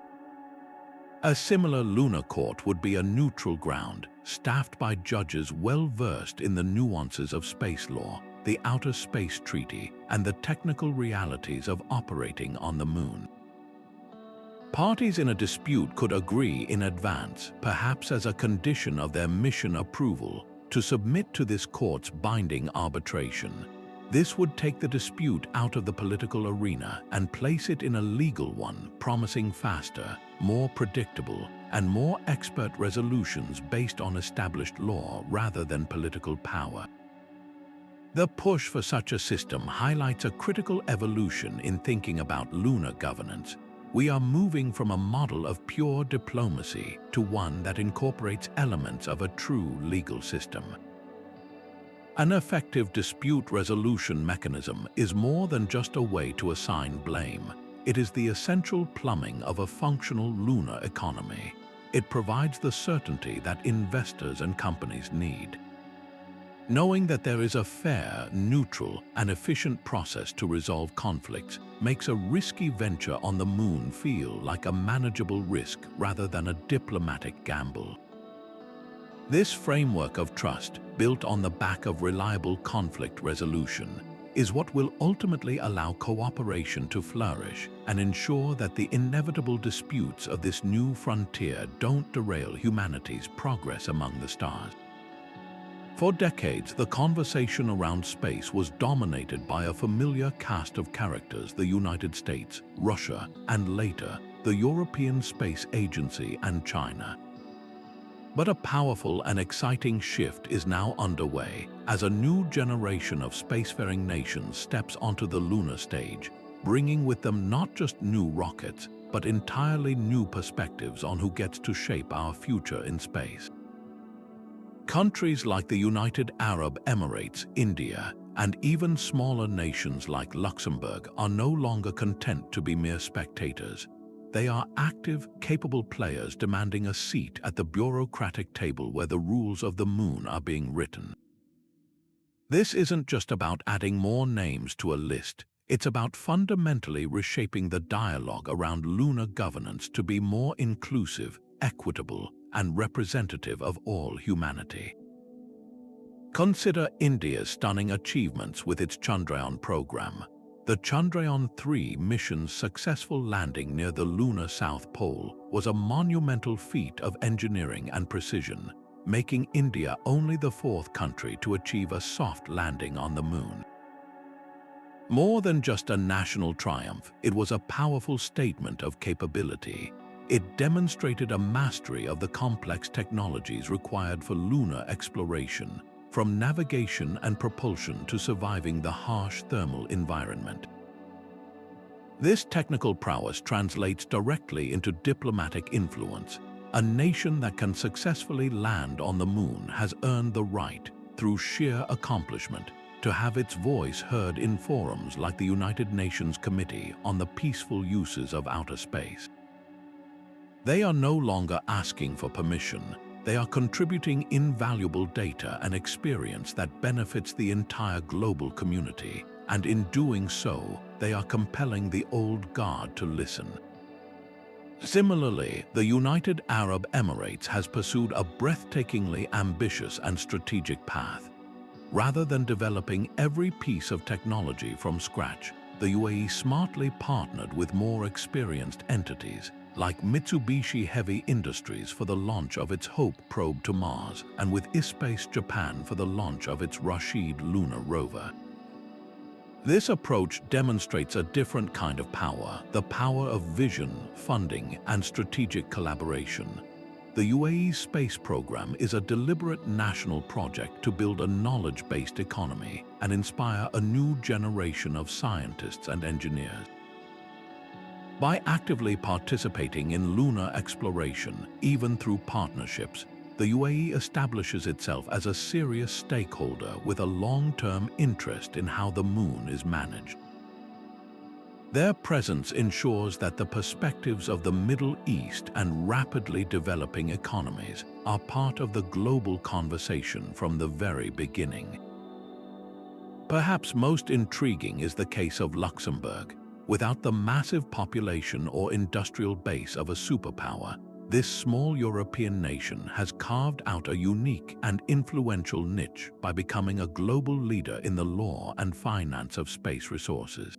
A similar lunar court would be a neutral ground, staffed by judges well-versed in the nuances of space law, the Outer Space Treaty, and the technical realities of operating on the Moon. Parties in a dispute could agree in advance, perhaps as a condition of their mission approval, to submit to this court's binding arbitration. This would take the dispute out of the political arena and place it in a legal one, promising faster, more predictable, and more expert resolutions based on established law rather than political power. The push for such a system highlights a critical evolution in thinking about lunar governance. We are moving from a model of pure diplomacy to one that incorporates elements of a true legal system. An effective dispute resolution mechanism is more than just a way to assign blame. It is the essential plumbing of a functional lunar economy. It provides the certainty that investors and companies need. Knowing that there is a fair, neutral, and efficient process to resolve conflicts makes a risky venture on the Moon feel like a manageable risk rather than a diplomatic gamble. This framework of trust, built on the back of reliable conflict resolution, is what will ultimately allow cooperation to flourish and ensure that the inevitable disputes of this new frontier don't derail humanity's progress among the stars. For decades, the conversation around space was dominated by a familiar cast of characters: the United States, Russia, and later, the European Space Agency and China. But a powerful and exciting shift is now underway as a new generation of spacefaring nations steps onto the lunar stage, bringing with them not just new rockets, but entirely new perspectives on who gets to shape our future in space. Countries like the United Arab Emirates, India, and even smaller nations like Luxembourg are no longer content to be mere spectators. They are active, capable players demanding a seat at the bureaucratic table where the rules of the Moon are being written. This isn't just about adding more names to a list. It's about fundamentally reshaping the dialogue around lunar governance to be more inclusive, equitable, and representative of all humanity. Consider India's stunning achievements with its Chandrayaan program. The Chandrayaan-3 mission's successful landing near the lunar South Pole was a monumental feat of engineering and precision, making India only the fourth country to achieve a soft landing on the moon. More than just a national triumph, it was a powerful statement of capability. It demonstrated a mastery of the complex technologies required for lunar exploration, from navigation and propulsion to surviving the harsh thermal environment. This technical prowess translates directly into diplomatic influence. A nation that can successfully land on the moon has earned the right, through sheer accomplishment, to have its voice heard in forums like the United Nations Committee on the Peaceful Uses of Outer Space. They are no longer asking for permission. They are contributing invaluable data and experience that benefits the entire global community, and in doing so, they are compelling the old guard to listen. Similarly, the United Arab Emirates has pursued a breathtakingly ambitious and strategic path. Rather than developing every piece of technology from scratch, the UAE smartly partnered with more experienced entities, like Mitsubishi Heavy Industries for the launch of its Hope probe to Mars, and with iSpace Japan for the launch of its Rashid lunar rover. This approach demonstrates a different kind of power, the power of vision, funding, and strategic collaboration. The UAE's space program is a deliberate national project to build a knowledge-based economy and inspire a new generation of scientists and engineers. By actively participating in lunar exploration, even through partnerships, the UAE establishes itself as a serious stakeholder with a long-term interest in how the moon is managed. Their presence ensures that the perspectives of the Middle East and rapidly developing economies are part of the global conversation from the very beginning. Perhaps most intriguing is the case of Luxembourg. Without the massive population or industrial base of a superpower, this small European nation has carved out a unique and influential niche by becoming a global leader in the law and finance of space resources.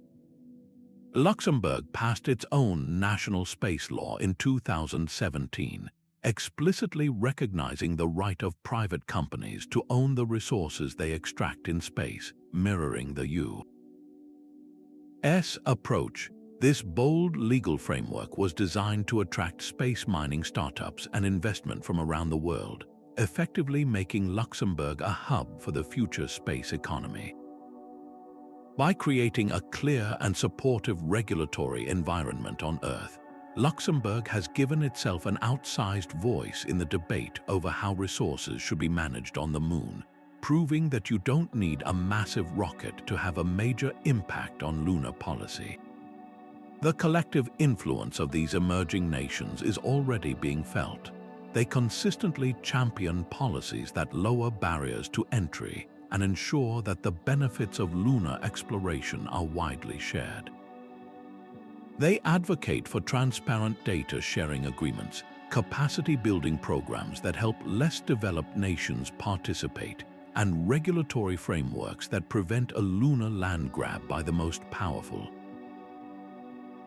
Luxembourg passed its own national space law in 2017, explicitly recognizing the right of private companies to own the resources they extract in space, mirroring the U.S. approach. This bold legal framework was designed to attract space mining startups and investment from around the world, effectively making Luxembourg a hub for the future space economy. By creating a clear and supportive regulatory environment on Earth, Luxembourg has given itself an outsized voice in the debate over how resources should be managed on the moon, proving that you don't need a massive rocket to have a major impact on lunar policy. The collective influence of these emerging nations is already being felt. They consistently champion policies that lower barriers to entry and ensure that the benefits of lunar exploration are widely shared. They advocate for transparent data sharing agreements, capacity-building programs that help less developed nations participate, and regulatory frameworks that prevent a lunar land grab by the most powerful.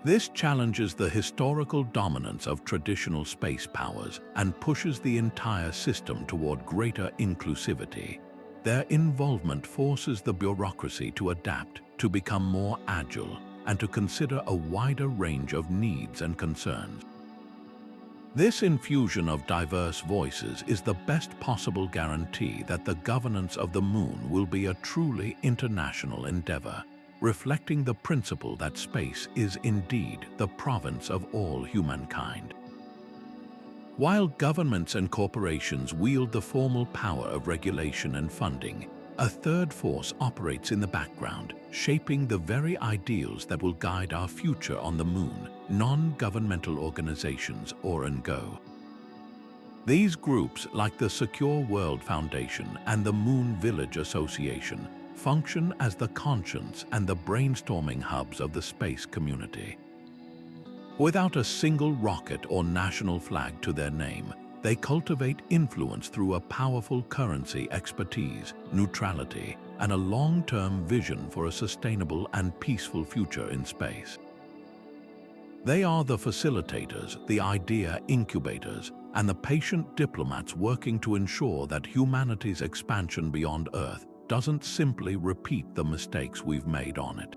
This challenges the historical dominance of traditional space powers and pushes the entire system toward greater inclusivity. Their involvement forces the bureaucracy to adapt, to become more agile, and to consider a wider range of needs and concerns. This infusion of diverse voices is the best possible guarantee that the governance of the moon will be a truly international endeavor, reflecting the principle that space is indeed the province of all humankind. While governments and corporations wield the formal power of regulation and funding, a third force operates in the background, shaping the very ideals that will guide our future on the moon: non-governmental organizations or NGOs. These groups, like the Secure World Foundation and the Moon Village Association, function as the conscience and the brainstorming hubs of the space community. Without a single rocket or national flag to their name, they cultivate influence through a powerful currency, expertise, neutrality, and a long-term vision for a sustainable and peaceful future in space. They are the facilitators, the idea incubators, and the patient diplomats working to ensure that humanity's expansion beyond Earth doesn't simply repeat the mistakes we've made on it.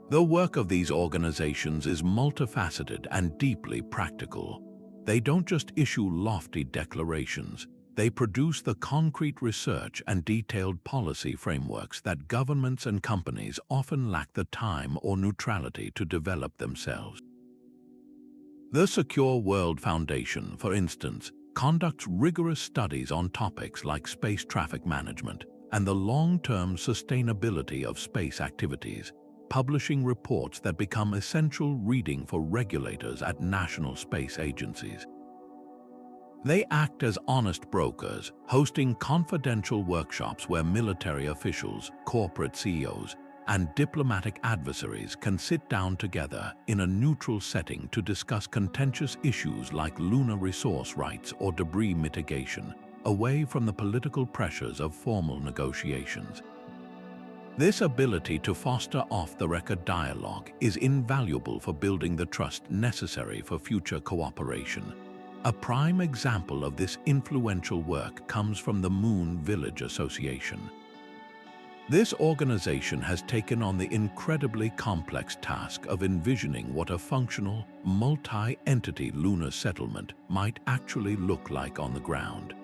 The work of these organizations is multifaceted and deeply practical. They don't just issue lofty declarations, they produce the concrete research and detailed policy frameworks that governments and companies often lack the time or neutrality to develop themselves. The Secure World Foundation, for instance, conducts rigorous studies on topics like space traffic management and the long-term sustainability of space activities, publishing reports that become essential reading for regulators at national space agencies. They act as honest brokers, hosting confidential workshops where military officials, corporate CEOs, and diplomatic adversaries can sit down together in a neutral setting to discuss contentious issues like lunar resource rights or debris mitigation, away from the political pressures of formal negotiations. This ability to foster off-the-record dialogue is invaluable for building the trust necessary for future cooperation. A prime example of this influential work comes from the Moon Village Association. This organization has taken on the incredibly complex task of envisioning what a functional, multi-entity lunar settlement might actually look like on the ground.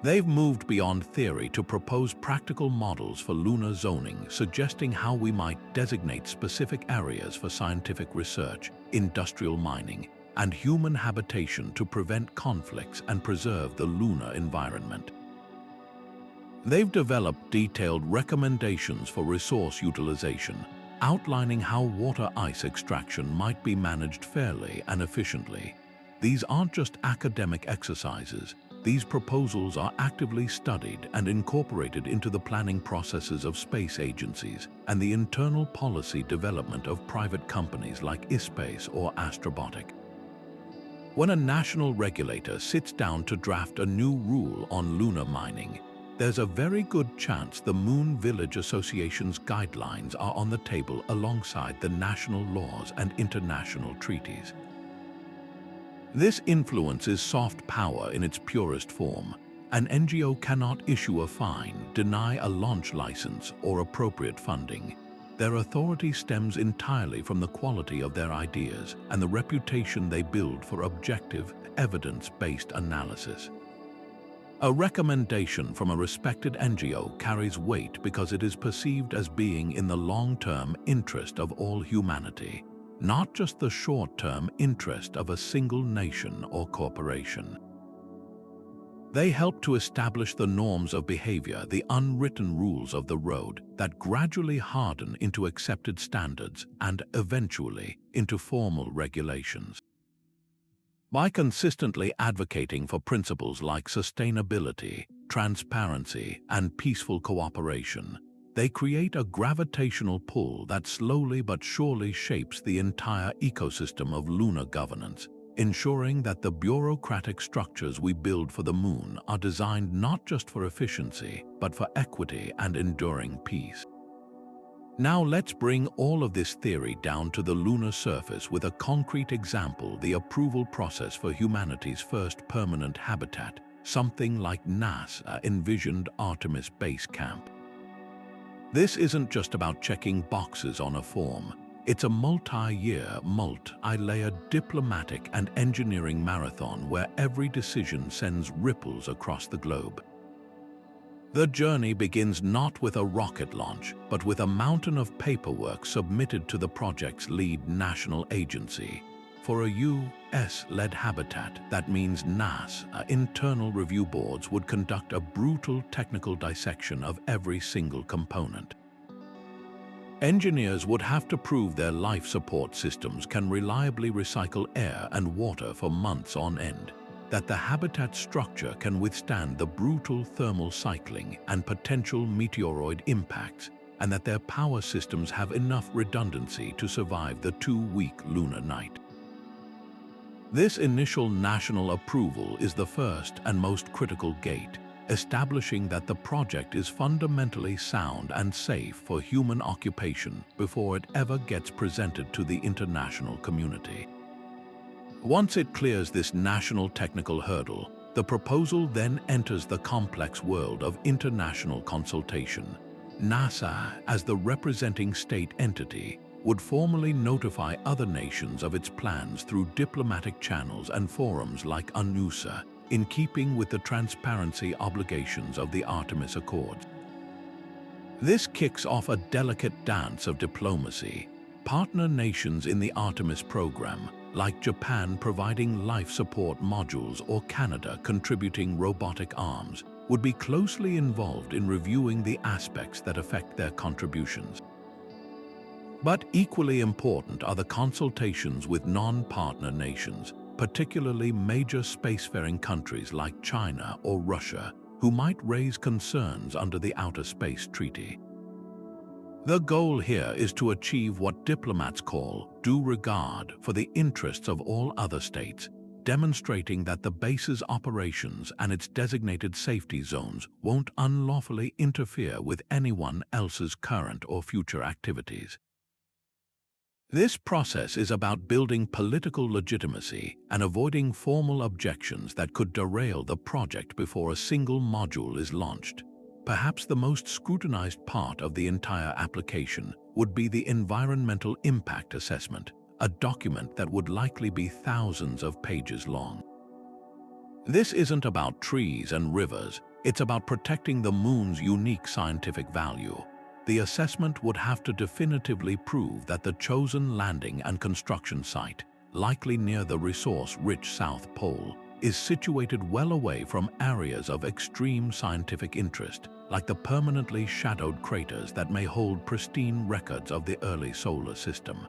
They've moved beyond theory to propose practical models for lunar zoning, suggesting how we might designate specific areas for scientific research, industrial mining, and human habitation to prevent conflicts and preserve the lunar environment. They've developed detailed recommendations for resource utilization, outlining how water ice extraction might be managed fairly and efficiently. These aren't just academic exercises. These proposals are actively studied and incorporated into the planning processes of space agencies and the internal policy development of private companies like iSpace or Astrobotic. When a national regulator sits down to draft a new rule on lunar mining, there's a very good chance the Moon Village Association's guidelines are on the table alongside the national laws and international treaties. This influence is soft power in its purest form. An NGO cannot issue a fine, deny a launch license, or appropriate funding. Their authority stems entirely from the quality of their ideas and the reputation they build for objective, evidence-based analysis. A recommendation from a respected NGO carries weight because it is perceived as being in the long-term interest of all humanity, not just the short-term interest of a single nation or corporation. They help to establish the norms of behavior, the unwritten rules of the road that gradually harden into accepted standards and eventually into formal regulations. By consistently advocating for principles like sustainability, transparency, and peaceful cooperation, they create a gravitational pull that slowly but surely shapes the entire ecosystem of lunar governance, ensuring that the bureaucratic structures we build for the Moon are designed not just for efficiency, but for equity and enduring peace. Now let's bring all of this theory down to the lunar surface with a concrete example: the approval process for humanity's first permanent habitat, something like NASA envisioned Artemis Base Camp. This isn't just about checking boxes on a form. It's a multi-year, multi-layered diplomatic and engineering marathon where every decision sends ripples across the globe. The journey begins not with a rocket launch, but with a mountain of paperwork submitted to the project's lead national agency. For a US-led habitat, that means NASA internal review boards would conduct a brutal technical dissection of every single component. Engineers would have to prove their life support systems can reliably recycle air and water for months on end. that the habitat structure can withstand the brutal thermal cycling and potential meteoroid impacts, and that their power systems have enough redundancy to survive the 2-week lunar night. This initial national approval is the first and most critical gate, establishing that the project is fundamentally sound and safe for human occupation before it ever gets presented to the international community. Once it clears this national technical hurdle, the proposal then enters the complex world of international consultation. NASA, as the representing state entity, would formally notify other nations of its plans through diplomatic channels and forums like UNOOSA, in keeping with the transparency obligations of the Artemis Accords. This kicks off a delicate dance of diplomacy. Partner nations in the Artemis program, like Japan providing life support modules or Canada contributing robotic arms, would be closely involved in reviewing the aspects that affect their contributions. But equally important are the consultations with non-partner nations, particularly major spacefaring countries like China or Russia, who might raise concerns under the Outer Space Treaty. The goal here is to achieve what diplomats call due regard for the interests of all other states, demonstrating that the base's operations and its designated safety zones won't unlawfully interfere with anyone else's current or future activities. This process is about building political legitimacy and avoiding formal objections that could derail the project before a single module is launched. Perhaps the most scrutinized part of the entire application would be the environmental impact assessment, a document that would likely be thousands of pages long. This isn't about trees and rivers, it's about protecting the moon's unique scientific value. The assessment would have to definitively prove that the chosen landing and construction site, likely near the resource-rich South Pole, is situated well away from areas of extreme scientific interest, like the permanently shadowed craters that may hold pristine records of the early solar system.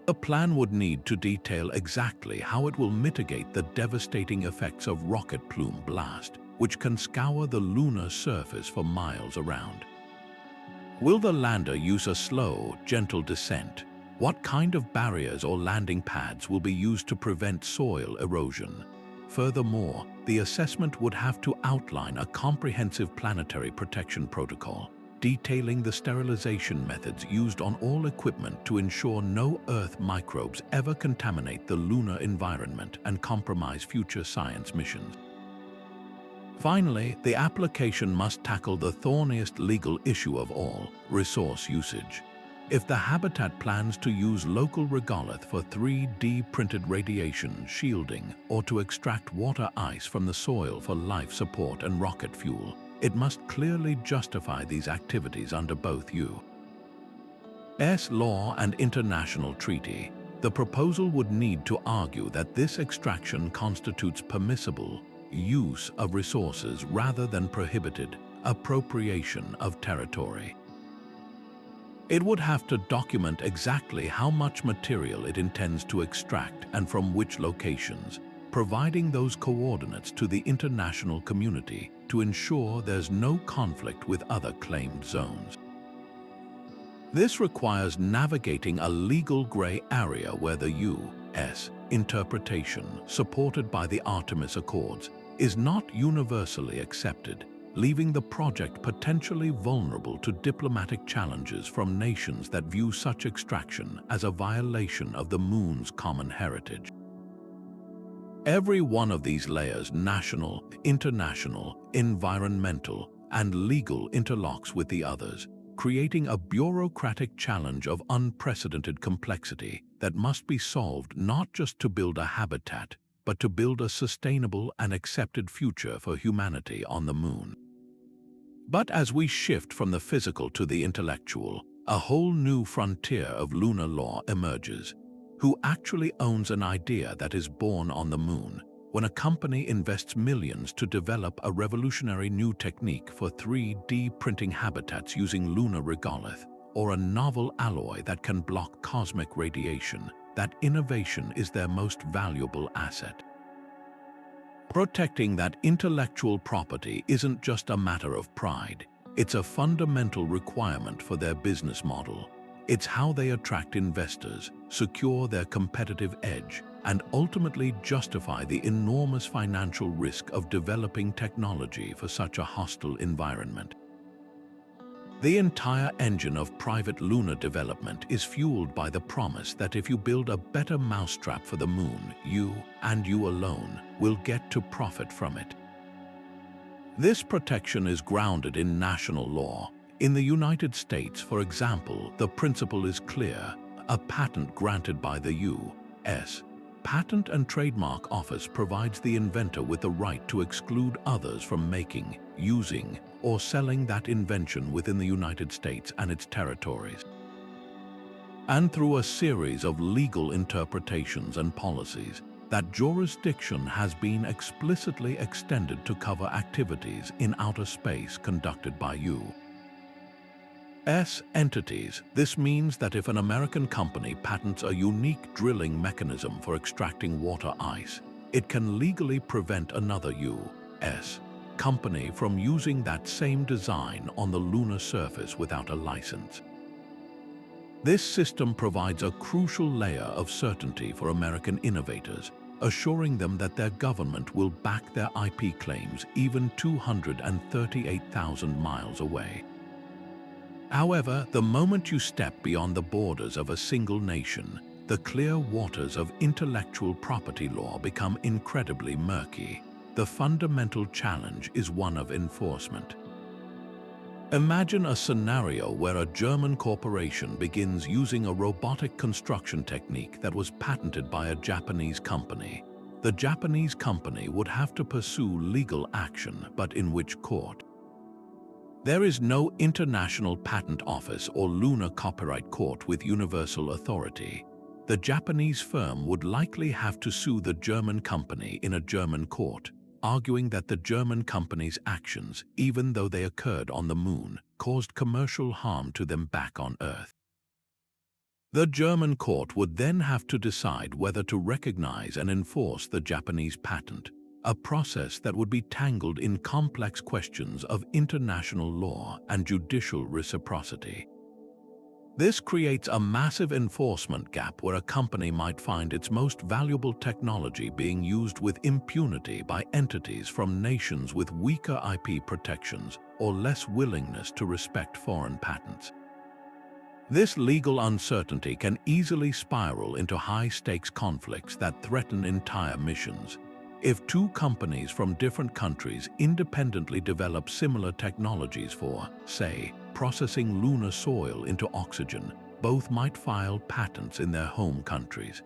The plan would need to detail exactly how it will mitigate the devastating effects of rocket plume blast, which can scour the lunar surface for miles around. Will the lander use a slow, gentle descent? What kind of barriers or landing pads will be used to prevent soil erosion? Furthermore, the assessment would have to outline a comprehensive planetary protection protocol, detailing the sterilization methods used on all equipment to ensure no Earth microbes ever contaminate the lunar environment and compromise future science missions. Finally, the application must tackle the thorniest legal issue of all, resource usage. If the habitat plans to use local regolith for 3D printed radiation shielding or to extract water ice from the soil for life support and rocket fuel, it must clearly justify these activities under both U.S. law and international treaty. The proposal would need to argue that this extraction constitutes permissible use of resources rather than prohibited appropriation of territory. It would have to document exactly how much material it intends to extract and from which locations, providing those coordinates to the international community to ensure there's no conflict with other claimed zones. This requires navigating a legal gray area where the U.S. interpretation, supported by the Artemis Accords, is not universally accepted, leaving the project potentially vulnerable to diplomatic challenges from nations that view such extraction as a violation of the moon's common heritage. Every one of these layers, national, international, environmental, and legal, interlocks with the others, creating a bureaucratic challenge of unprecedented complexity that must be solved not just to build a habitat, but to build a sustainable and accepted future for humanity on the moon. But as we shift from the physical to the intellectual, a whole new frontier of lunar law emerges. Who actually owns an idea that is born on the moon? When a company invests millions to develop a revolutionary new technique for 3D printing habitats using lunar regolith, or a novel alloy that can block cosmic radiation, that innovation is their most valuable asset. Protecting that intellectual property isn't just a matter of pride. It's a fundamental requirement for their business model. It's how they attract investors, secure their competitive edge, and ultimately justify the enormous financial risk of developing technology for such a hostile environment. The entire engine of private lunar development is fueled by the promise that if you build a better mousetrap for the moon, you, and you alone, will get to profit from it. This protection is grounded in national law. In the United States, for example, the principle is clear. A patent granted by the U.S. Patent and Trademark Office provides the inventor with the right to exclude others from making, using, or selling that invention within the United States and its territories. And through a series of legal interpretations and policies, that jurisdiction has been explicitly extended to cover activities in outer space conducted by U.S. entities. This means that if an American company patents a unique drilling mechanism for extracting water ice, it can legally prevent another U.S. company from using that same design on the lunar surface without a license. This system provides a crucial layer of certainty for American innovators, assuring them that their government will back their IP claims even 238,000 miles away. However, the moment you step beyond the borders of a single nation, the clear waters of intellectual property law become incredibly murky. The fundamental challenge is one of enforcement. Imagine a scenario where a German corporation begins using a robotic construction technique that was patented by a Japanese company. The Japanese company would have to pursue legal action, but in which court? There is no international patent office or lunar copyright court with universal authority. The Japanese firm would likely have to sue the German company in a German court, arguing that the German company's actions, even though they occurred on the moon, caused commercial harm to them back on Earth. The German court would then have to decide whether to recognize and enforce the Japanese patent, a process that would be tangled in complex questions of international law and judicial reciprocity. This creates a massive enforcement gap where a company might find its most valuable technology being used with impunity by entities from nations with weaker IP protections or less willingness to respect foreign patents. This legal uncertainty can easily spiral into high-stakes conflicts that threaten entire missions. If two companies from different countries independently develop similar technologies for, say, processing lunar soil into oxygen, both might file patents in their home countries.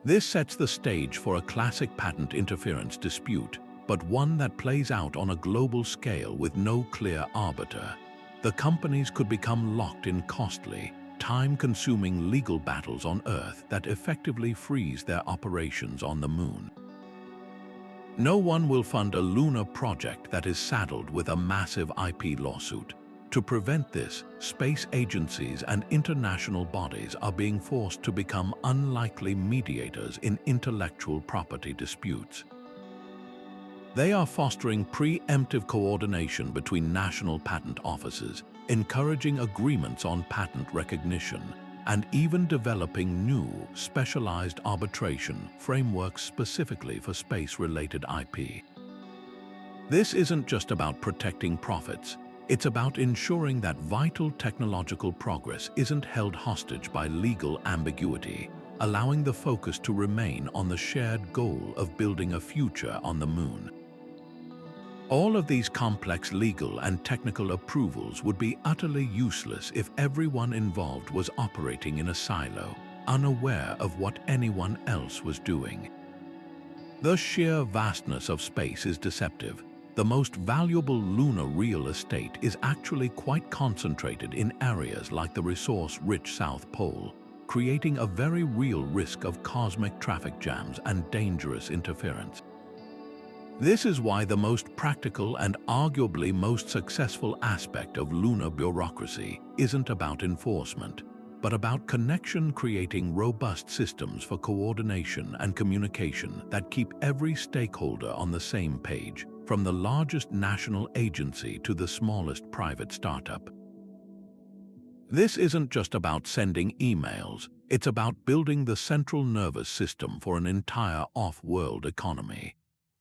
This sets the stage for a classic patent interference dispute, but one that plays out on a global scale with no clear arbiter. The companies could become locked in costly, time-consuming legal battles on Earth that effectively freeze their operations on the moon. No one will fund a lunar project that is saddled with a massive IP lawsuit. To prevent this, space agencies and international bodies are being forced to become unlikely mediators in intellectual property disputes. They are fostering preemptive coordination between national patent offices, encouraging agreements on patent recognition, and even developing new, specialized arbitration frameworks specifically for space-related IP. This isn't just about protecting profits. It's about ensuring that vital technological progress isn't held hostage by legal ambiguity, allowing the focus to remain on the shared goal of building a future on the moon. All of these complex legal and technical approvals would be utterly useless if everyone involved was operating in a silo, unaware of what anyone else was doing. The sheer vastness of space is deceptive. The most valuable lunar real estate is actually quite concentrated in areas like the resource-rich South Pole, creating a very real risk of cosmic traffic jams and dangerous interference. This is why the most practical and arguably most successful aspect of lunar bureaucracy isn't about enforcement. but about connection, creating robust systems for coordination and communication that keep every stakeholder on the same page, from the largest national agency to the smallest private startup. This isn't just about sending emails, it's about building the central nervous system for an entire off-world economy.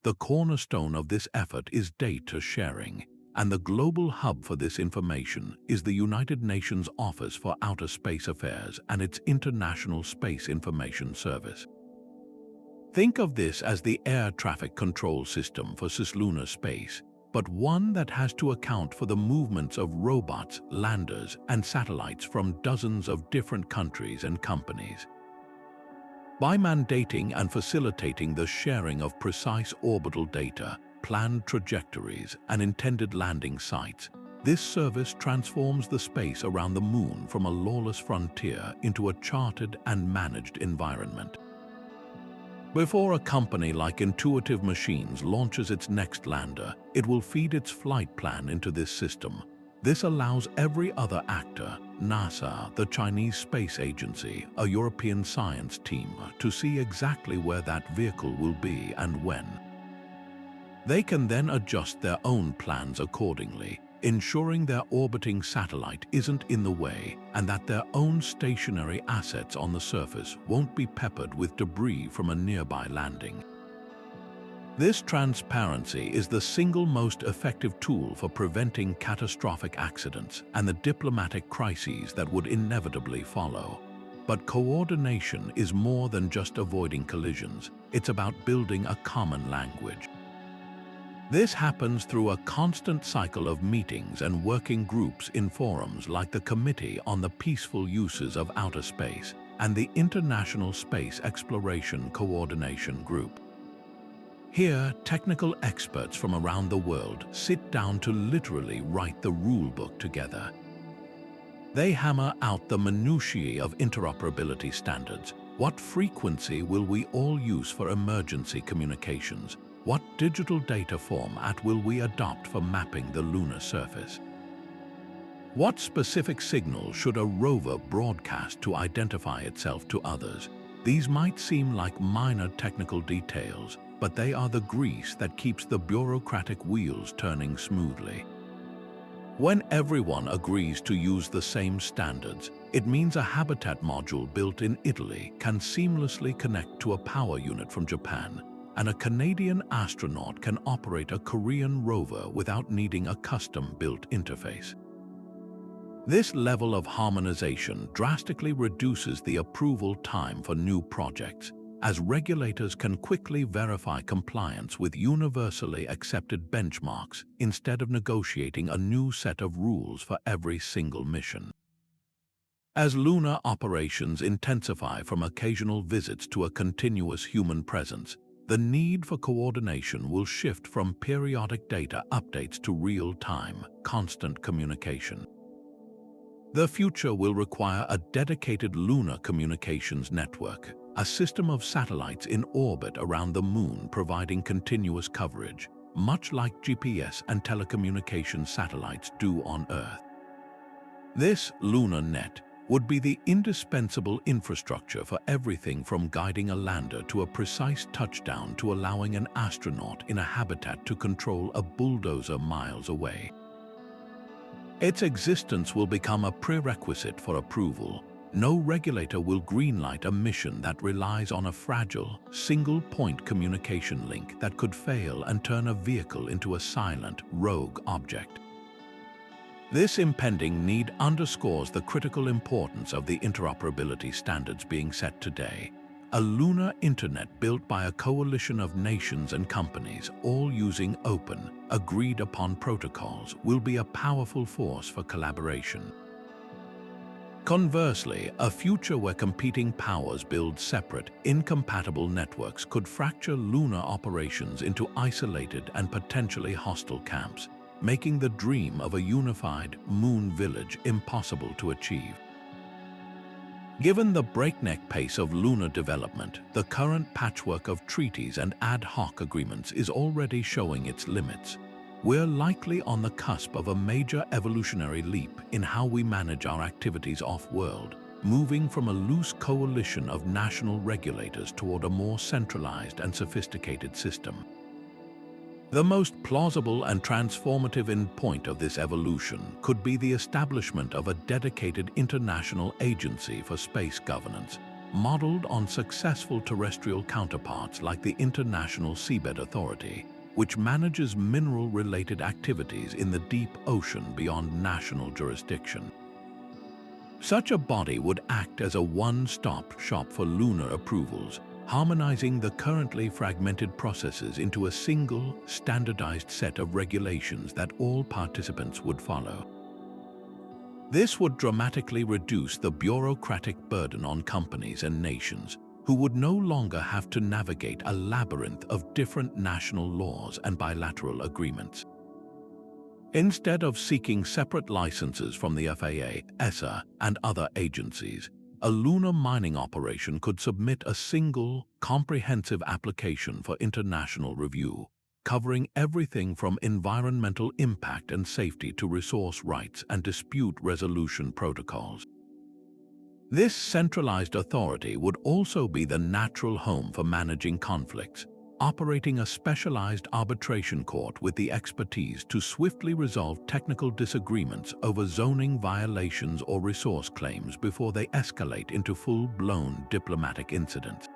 The cornerstone of this effort is data sharing, and the global hub for this information is the United Nations Office for Outer Space Affairs and its International Space Information Service. Think of this as the air traffic control system for cislunar space, but one that has to account for the movements of robots, landers, and satellites from dozens of different countries and companies. By mandating and facilitating the sharing of precise orbital data, planned trajectories, and intended landing sites, this service transforms the space around the Moon from a lawless frontier into a charted and managed environment. Before a company like Intuitive Machines launches its next lander, it will feed its flight plan into this system. This allows every other actor, NASA, the Chinese Space Agency, a European science team, to see exactly where that vehicle will be and when. They can then adjust their own plans accordingly, ensuring their orbiting satellite isn't in the way and that their own stationary assets on the surface won't be peppered with debris from a nearby landing. This transparency is the single most effective tool for preventing catastrophic accidents and the diplomatic crises that would inevitably follow. But coordination is more than just avoiding collisions. It's about building a common language. This happens through a constant cycle of meetings and working groups in forums like the Committee on the Peaceful Uses of Outer Space and the International Space Exploration Coordination Group. Here, technical experts from around the world sit down to literally write the rulebook together. They hammer out the minutiae of interoperability standards. What frequency will we all use for emergency communications? What digital data format will we adopt for mapping the lunar surface? What specific signal should a rover broadcast to identify itself to others? These might seem like minor technical details, but they are the grease that keeps the bureaucratic wheels turning smoothly. When everyone agrees to use the same standards, it means a habitat module built in Italy can seamlessly connect to a power unit from Japan, and a Canadian astronaut can operate a Korean rover without needing a custom-built interface. This level of harmonization drastically reduces the approval time for new projects, as regulators can quickly verify compliance with universally accepted benchmarks instead of negotiating a new set of rules for every single mission. As lunar operations intensify from occasional visits to a continuous human presence, the need for coordination will shift from periodic data updates to real-time, constant communication. The future will require a dedicated lunar communications network, a system of satellites in orbit around the Moon providing continuous coverage, much like GPS and telecommunications satellites do on Earth. This lunar net would be the indispensable infrastructure for everything from guiding a lander to a precise touchdown to allowing an astronaut in a habitat to control a bulldozer miles away. Its existence will become a prerequisite for approval. No regulator will greenlight a mission that relies on a fragile, single-point communication link that could fail and turn a vehicle into a silent, rogue object. This impending need underscores the critical importance of the interoperability standards being set today. A lunar internet built by a coalition of nations and companies, all using open, agreed-upon protocols, will be a powerful force for collaboration. Conversely, a future where competing powers build separate, incompatible networks could fracture lunar operations into isolated and potentially hostile camps, making the dream of a unified moon village impossible to achieve. Given the breakneck pace of lunar development, the current patchwork of treaties and ad hoc agreements is already showing its limits. We're likely on the cusp of a major evolutionary leap in how we manage our activities off-world, moving from a loose coalition of national regulators toward a more centralized and sophisticated system. The most plausible and transformative endpoint of this evolution could be the establishment of a dedicated international agency for space governance, modeled on successful terrestrial counterparts like the International Seabed Authority, which manages mineral-related activities in the deep ocean beyond national jurisdiction. Such a body would act as a one-stop shop for lunar approvals, harmonizing the currently fragmented processes into a single, standardized set of regulations that all participants would follow. This would dramatically reduce the bureaucratic burden on companies and nations, who would no longer have to navigate a labyrinth of different national laws and bilateral agreements. Instead of seeking separate licenses from the FAA, ESA, and other agencies, a lunar mining operation could submit a single, comprehensive application for international review, covering everything from environmental impact and safety to resource rights and dispute resolution protocols. This centralized authority would also be the natural home for managing conflicts, operating a specialized arbitration court with the expertise to swiftly resolve technical disagreements over zoning violations or resource claims before they escalate into full-blown diplomatic incidents.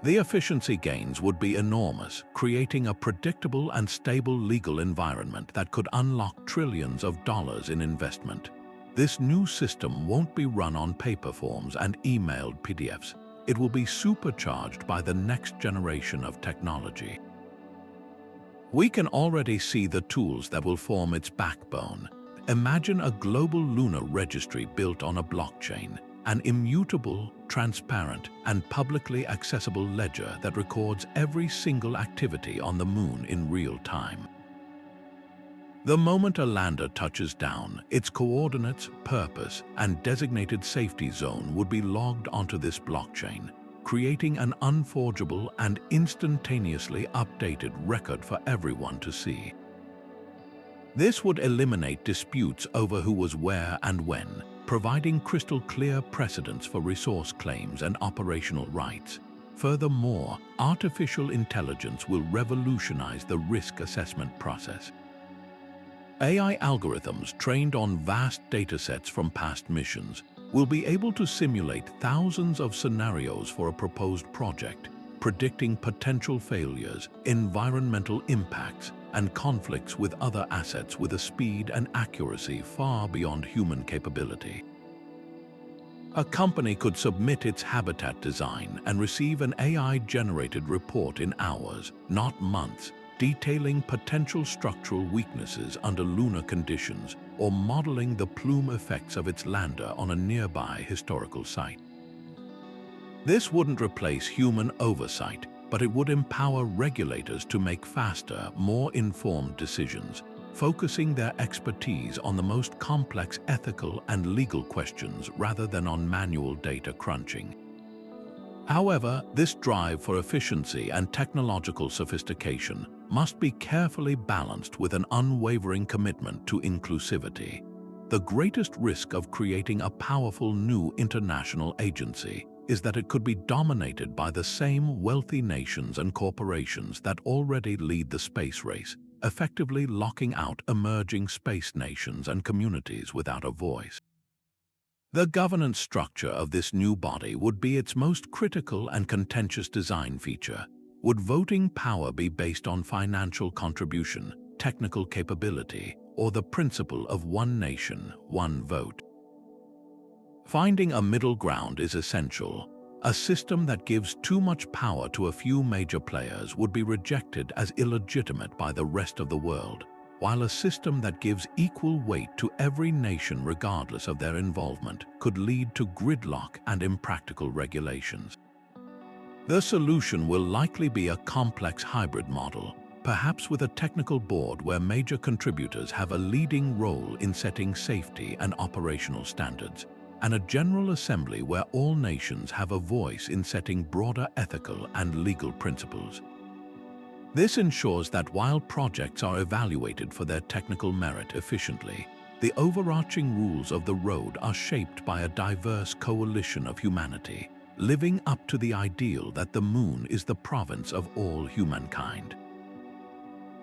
The efficiency gains would be enormous, creating a predictable and stable legal environment that could unlock trillions of dollars in investment. This new system won't be run on paper forms and emailed PDFs. It will be supercharged by the next generation of technology. We can already see the tools that will form its backbone. Imagine a global lunar registry built on a blockchain, an immutable, transparent, and publicly accessible ledger that records every single activity on the moon in real time. The moment a lander touches down, its coordinates, purpose, and designated safety zone would be logged onto this blockchain, creating an unforgeable and instantaneously updated record for everyone to see. This would eliminate disputes over who was where and when, providing crystal clear precedents for resource claims and operational rights. Furthermore, artificial intelligence will revolutionize the risk assessment process. AI algorithms trained on vast datasets from past missions will be able to simulate thousands of scenarios for a proposed project, predicting potential failures, environmental impacts, and conflicts with other assets with a speed and accuracy far beyond human capability. A company could submit its habitat design and receive an AI-generated report in hours, not months, detailing potential structural weaknesses under lunar conditions or modeling the plume effects of its lander on a nearby historical site. This wouldn't replace human oversight, but it would empower regulators to make faster, more informed decisions, focusing their expertise on the most complex ethical and legal questions rather than on manual data crunching. However, this drive for efficiency and technological sophistication must be carefully balanced with an unwavering commitment to inclusivity. The greatest risk of creating a powerful new international agency is that it could be dominated by the same wealthy nations and corporations that already lead the space race, effectively locking out emerging space nations and communities without a voice. The governance structure of this new body would be its most critical and contentious design feature. Would voting power be based on financial contribution, technical capability, or the principle of one nation, one vote? Finding a middle ground is essential. A system that gives too much power to a few major players would be rejected as illegitimate by the rest of the world, while a system that gives equal weight to every nation regardless of their involvement could lead to gridlock and impractical regulations. The solution will likely be a complex hybrid model, perhaps with a technical board where major contributors have a leading role in setting safety and operational standards, and a General Assembly where all nations have a voice in setting broader ethical and legal principles. This ensures that while projects are evaluated for their technical merit efficiently, The overarching rules of the road are shaped by a diverse coalition of humanity, living up to the ideal that the moon is the province of all humankind.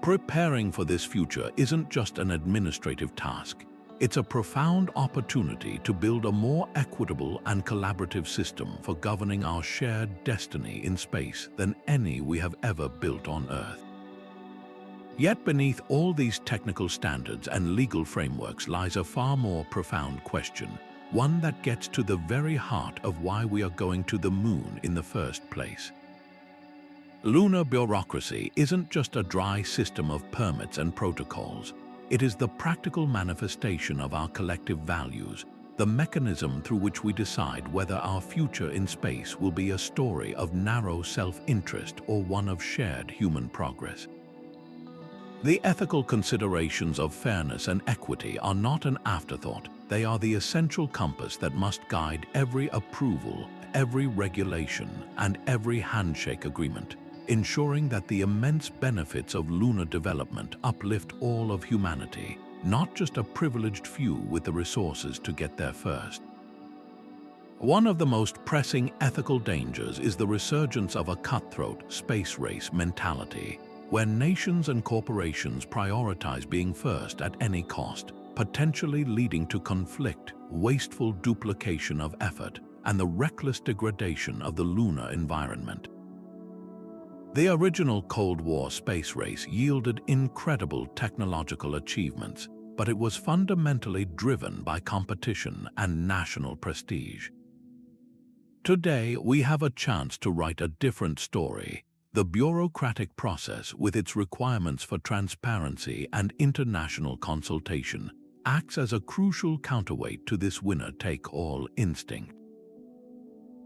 Preparing for this future isn't just an administrative task. It's a profound opportunity to build a more equitable and collaborative system for governing our shared destiny in space than any we have ever built on Earth. Yet beneath all these technical standards and legal frameworks lies a far more profound question, one that gets to the very heart of why we are going to the moon in the first place. Lunar bureaucracy isn't just a dry system of permits and protocols. It is the practical manifestation of our collective values, the mechanism through which we decide whether our future in space will be a story of narrow self-interest or one of shared human progress. The ethical considerations of fairness and equity are not an afterthought. They are the essential compass that must guide every approval, every regulation, and every handshake agreement, ensuring that the immense benefits of lunar development uplift all of humanity, not just a privileged few with the resources to get there first. One of the most pressing ethical dangers is the resurgence of a cutthroat space race mentality, where nations and corporations prioritize being first at any cost, potentially leading to conflict, wasteful duplication of effort, and the reckless degradation of the lunar environment. The original Cold War space race yielded incredible technological achievements, but it was fundamentally driven by competition and national prestige. Today, we have a chance to write a different story. The bureaucratic process, with its requirements for transparency and international consultation, acts as a crucial counterweight to this winner-take-all instinct.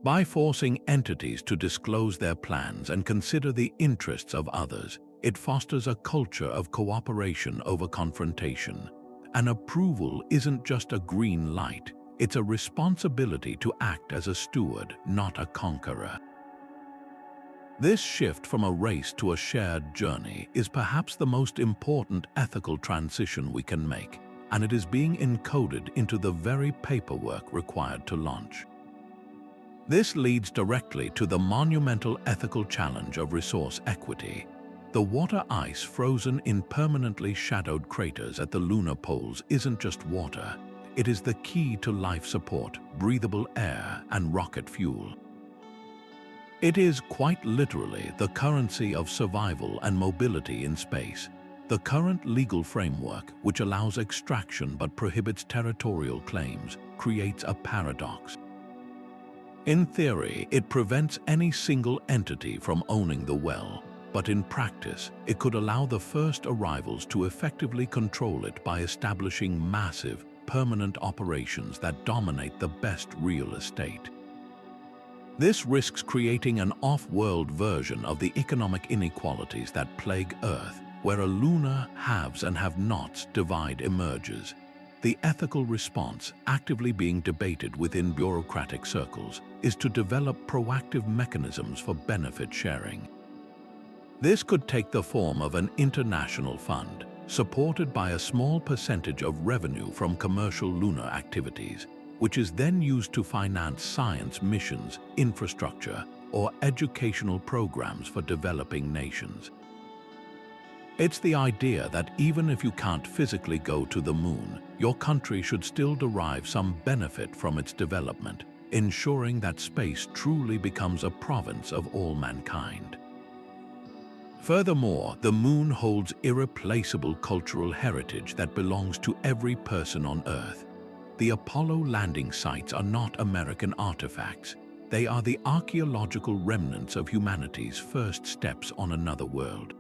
By forcing entities to disclose their plans and consider the interests of others, it fosters a culture of cooperation over confrontation. An approval isn't just a green light, it's a responsibility to act as a steward, not a conqueror. This shift from a race to a shared journey is perhaps the most important ethical transition we can make, and it is being encoded into the very paperwork required to launch. This leads directly to the monumental ethical challenge of resource equity. The water ice frozen in permanently shadowed craters at the lunar poles isn't just water. It is the key to life support, breathable air, and rocket fuel. It is quite literally the currency of survival and mobility in space. The current legal framework, which allows extraction but prohibits territorial claims, creates a paradox. In theory, it prevents any single entity from owning the well, but in practice, it could allow the first arrivals to effectively control it by establishing massive, permanent operations that dominate the best real estate. This risks creating an off-world version of the economic inequalities that plague Earth, where a lunar haves and have-nots divide emerges. The ethical response, actively being debated within bureaucratic circles, is to develop proactive mechanisms for benefit sharing. This could take the form of an international fund, supported by a small percentage of revenue from commercial lunar activities, which is then used to finance science missions, infrastructure, or educational programs for developing nations. It's the idea that even if you can't physically go to the moon, your country should still derive some benefit from its development, ensuring that space truly becomes a province of all mankind. Furthermore, the moon holds irreplaceable cultural heritage that belongs to every person on Earth. The Apollo landing sites are not American artifacts. They are the archaeological remnants of humanity's first steps on another world.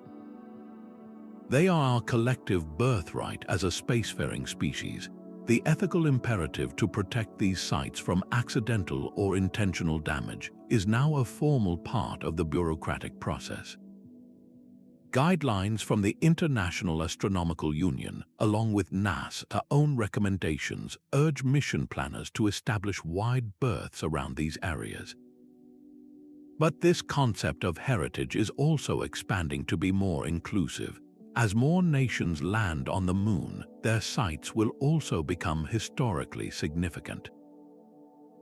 They are our collective birthright as a spacefaring species. The ethical imperative to protect these sites from accidental or intentional damage is now a formal part of the bureaucratic process. Guidelines from the International Astronomical Union, along with NASA's own recommendations, urge mission planners to establish wide berths around these areas. But this concept of heritage is also expanding to be more inclusive. As more nations land on the moon, their sites will also become historically significant.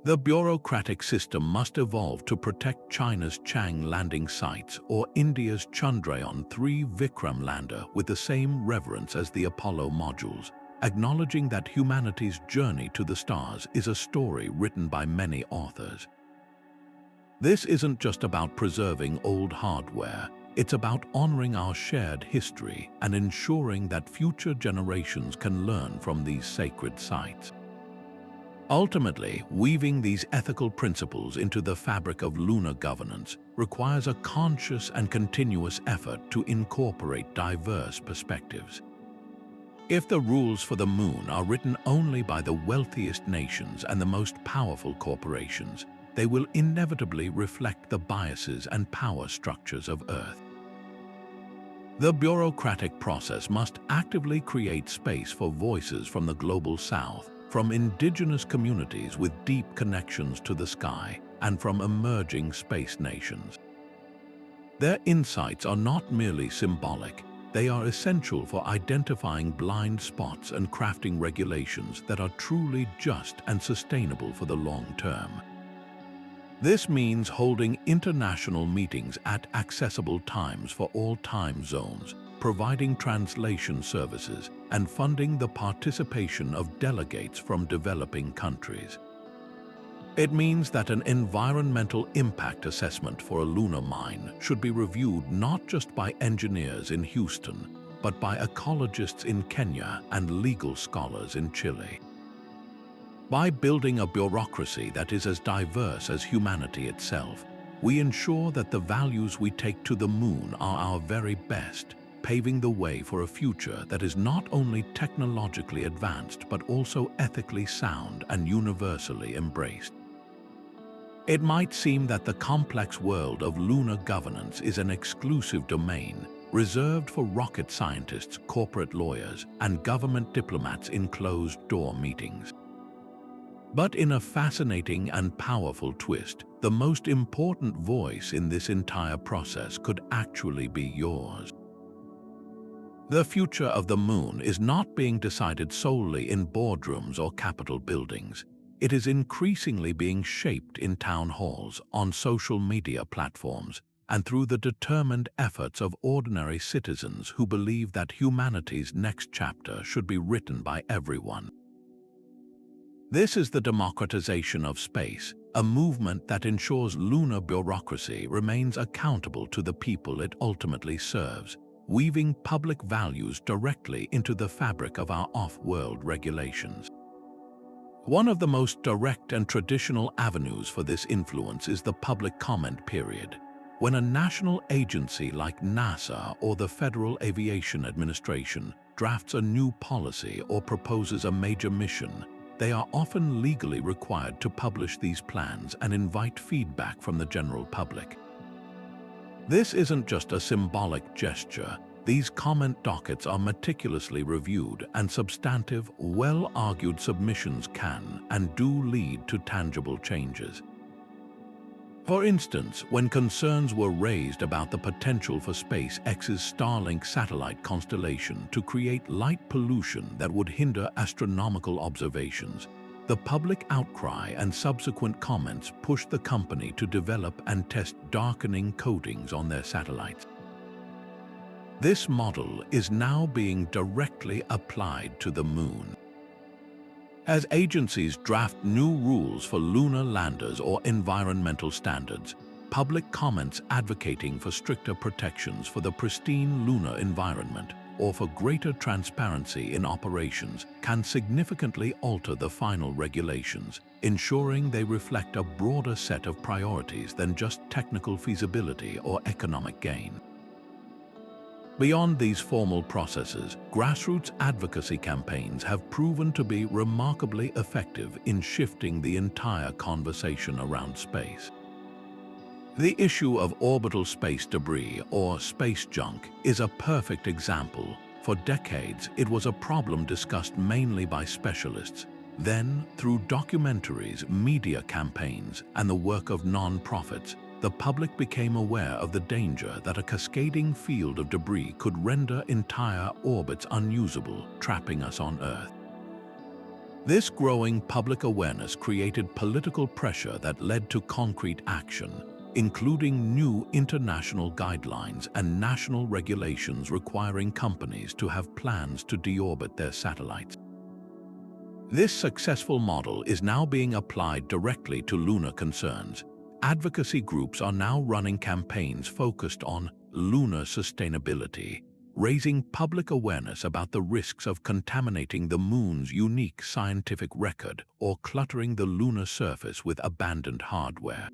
The bureaucratic system must evolve to protect China's Chang landing sites or India's Chandrayaan-3 Vikram lander with the same reverence as the Apollo modules, acknowledging that humanity's journey to the stars is a story written by many authors. This isn't just about preserving old hardware, it's about honoring our shared history and ensuring that future generations can learn from these sacred sites. Ultimately, weaving these ethical principles into the fabric of lunar governance requires a conscious and continuous effort to incorporate diverse perspectives. If the rules for the moon are written only by the wealthiest nations and the most powerful corporations, they will inevitably reflect the biases and power structures of Earth. The bureaucratic process must actively create space for voices from the global South, from indigenous communities with deep connections to the sky, and from emerging space nations. Their insights are not merely symbolic, they are essential for identifying blind spots and crafting regulations that are truly just and sustainable for the long term. This means holding international meetings at accessible times for all time zones, providing translation services, and funding the participation of delegates from developing countries. It means that an environmental impact assessment for a lunar mine should be reviewed not just by engineers in Houston, but by ecologists in Kenya and legal scholars in Chile. By building a bureaucracy that is as diverse as humanity itself, we ensure that the values we take to the moon are our very best, paving the way for a future that is not only technologically advanced but also ethically sound and universally embraced. It might seem that the complex world of lunar governance is an exclusive domain reserved for rocket scientists, corporate lawyers, and government diplomats in closed-door meetings. But in a fascinating and powerful twist, the most important voice in this entire process could actually be yours. The future of the moon is not being decided solely in boardrooms or Capitol buildings. It is increasingly being shaped in town halls, on social media platforms, and through the determined efforts of ordinary citizens who believe that humanity's next chapter should be written by everyone. This is the democratization of space, a movement that ensures lunar bureaucracy remains accountable to the people it ultimately serves, weaving public values directly into the fabric of our off-world regulations. One of the most direct and traditional avenues for this influence is the public comment period. When a national agency like NASA or the Federal Aviation Administration drafts a new policy or proposes a major mission, they are often legally required to publish these plans and invite feedback from the general public. This isn't just a symbolic gesture. These comment dockets are meticulously reviewed, and substantive, well-argued submissions can and do lead to tangible changes. For instance, when concerns were raised about the potential for SpaceX's Starlink satellite constellation to create light pollution that would hinder astronomical observations, the public outcry and subsequent comments pushed the company to develop and test darkening coatings on their satellites. This model is now being directly applied to the moon. As agencies draft new rules for lunar landers or environmental standards, public comments advocating for stricter protections for the pristine lunar environment or for greater transparency in operations can significantly alter the final regulations, ensuring they reflect a broader set of priorities than just technical feasibility or economic gain. Beyond these formal processes, grassroots advocacy campaigns have proven to be remarkably effective in shifting the entire conversation around space. The issue of orbital space debris, or space junk, is a perfect example. For decades, it was a problem discussed mainly by specialists. Then, through documentaries, media campaigns, and the work of non-profits, the public became aware of the danger that a cascading field of debris could render entire orbits unusable, trapping us on Earth. This growing public awareness created political pressure that led to concrete action, including new international guidelines and national regulations requiring companies to have plans to deorbit their satellites. This successful model is now being applied directly to lunar concerns. Advocacy groups are now running campaigns focused on lunar sustainability, raising public awareness about the risks of contaminating the moon's unique scientific record or cluttering the lunar surface with abandoned hardware.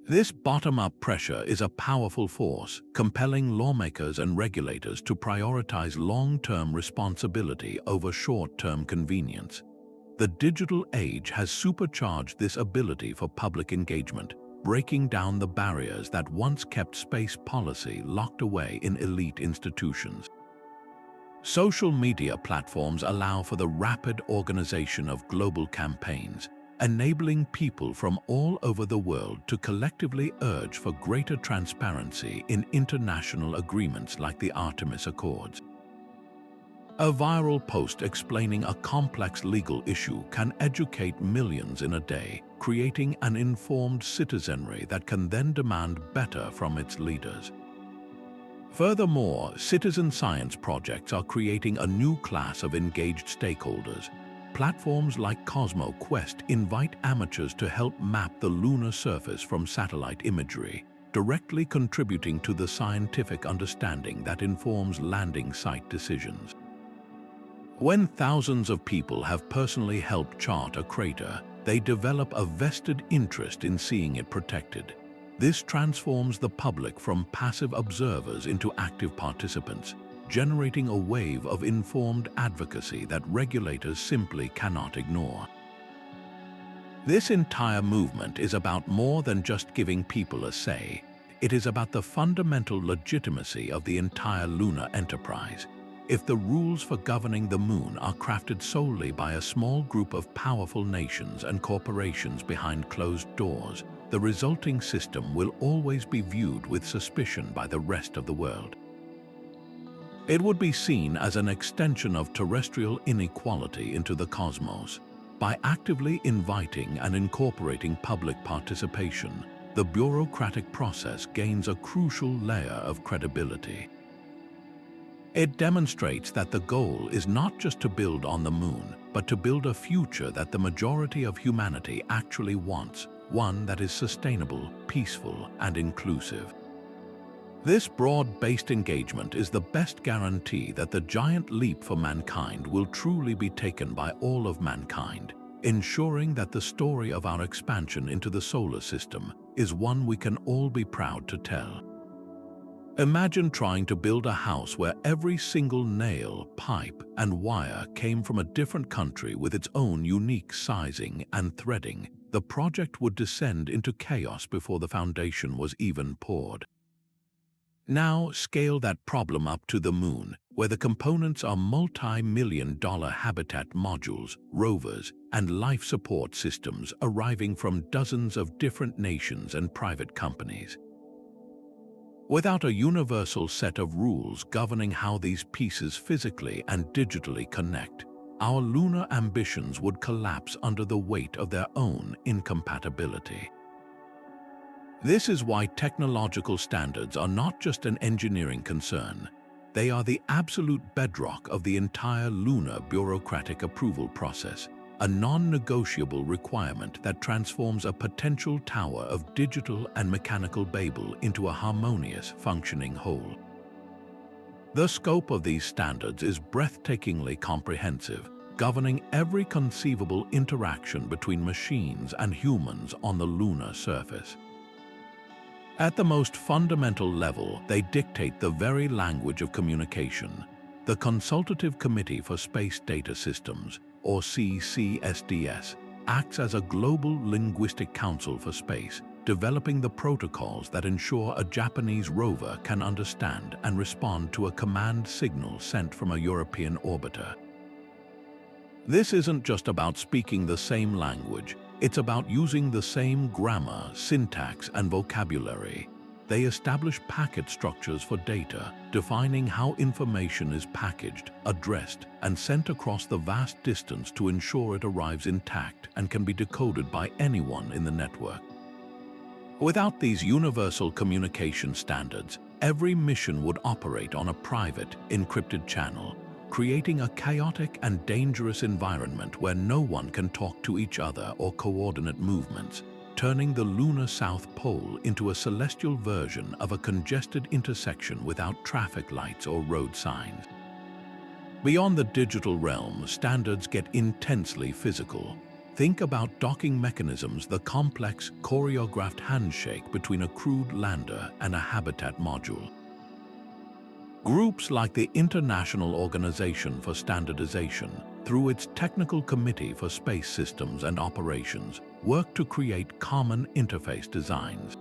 This bottom-up pressure is a powerful force, compelling lawmakers and regulators to prioritize long-term responsibility over short-term convenience. The digital age has supercharged this ability for public engagement, breaking down the barriers that once kept space policy locked away in elite institutions. Social media platforms allow for the rapid organization of global campaigns, enabling people from all over the world to collectively urge for greater transparency in international agreements like the Artemis Accords. A viral post explaining a complex legal issue can educate millions in a day, creating an informed citizenry that can then demand better from its leaders. Furthermore, citizen science projects are creating a new class of engaged stakeholders. Platforms like CosmoQuest invite amateurs to help map the lunar surface from satellite imagery, directly contributing to the scientific understanding that informs landing site decisions. When thousands of people have personally helped chart a crater, they develop a vested interest in seeing it protected. This transforms the public from passive observers into active participants, generating a wave of informed advocacy that regulators simply cannot ignore. This entire movement is about more than just giving people a say. It is about the fundamental legitimacy of the entire lunar enterprise. If the rules for governing the moon are crafted solely by a small group of powerful nations and corporations behind closed doors, the resulting system will always be viewed with suspicion by the rest of the world. It would be seen as an extension of terrestrial inequality into the cosmos. By actively inviting and incorporating public participation, the bureaucratic process gains a crucial layer of credibility. It demonstrates that the goal is not just to build on the moon, but to build a future that the majority of humanity actually wants, one that is sustainable, peaceful, and inclusive. This broad-based engagement is the best guarantee that the giant leap for mankind will truly be taken by all of mankind, ensuring that the story of our expansion into the solar system is one we can all be proud to tell. Imagine trying to build a house where every single nail, pipe, and wire came from a different country with its own unique sizing and threading. The project would descend into chaos before the foundation was even poured. Now scale that problem up to the moon, where the components are multi-million-dollar habitat modules, rovers, and life support systems arriving from dozens of different nations and private companies. Without a universal set of rules governing how these pieces physically and digitally connect, our lunar ambitions would collapse under the weight of their own incompatibility. This is why technological standards are not just an engineering concern. They are the absolute bedrock of the entire lunar bureaucratic approval process, a non-negotiable requirement that transforms a potential tower of digital and mechanical Babel into a harmonious, functioning whole. The scope of these standards is breathtakingly comprehensive, governing every conceivable interaction between machines and humans on the lunar surface. At the most fundamental level, they dictate the very language of communication. The Consultative Committee for Space Data Systems, or CCSDS, acts as a global linguistic council for space, developing the protocols that ensure a Japanese rover can understand and respond to a command signal sent from a European orbiter. This isn't just about speaking the same language, It's about using the same grammar, syntax, and vocabulary. They establish packet structures for data, defining how information is packaged, addressed, and sent across the vast distance to ensure it arrives intact and can be decoded by anyone in the network. Without these universal communication standards, every mission would operate on a private, encrypted channel, creating a chaotic and dangerous environment where no one can talk to each other or coordinate movements, turning the lunar South Pole into a celestial version of a congested intersection without traffic lights or road signs. Beyond the digital realm, standards get intensely physical. Think about docking mechanisms, the complex, choreographed handshake between a crewed lander and a habitat module. Groups like the International Organization for Standardization, through its Technical Committee for Space Systems and Operations, work to create common interface designs.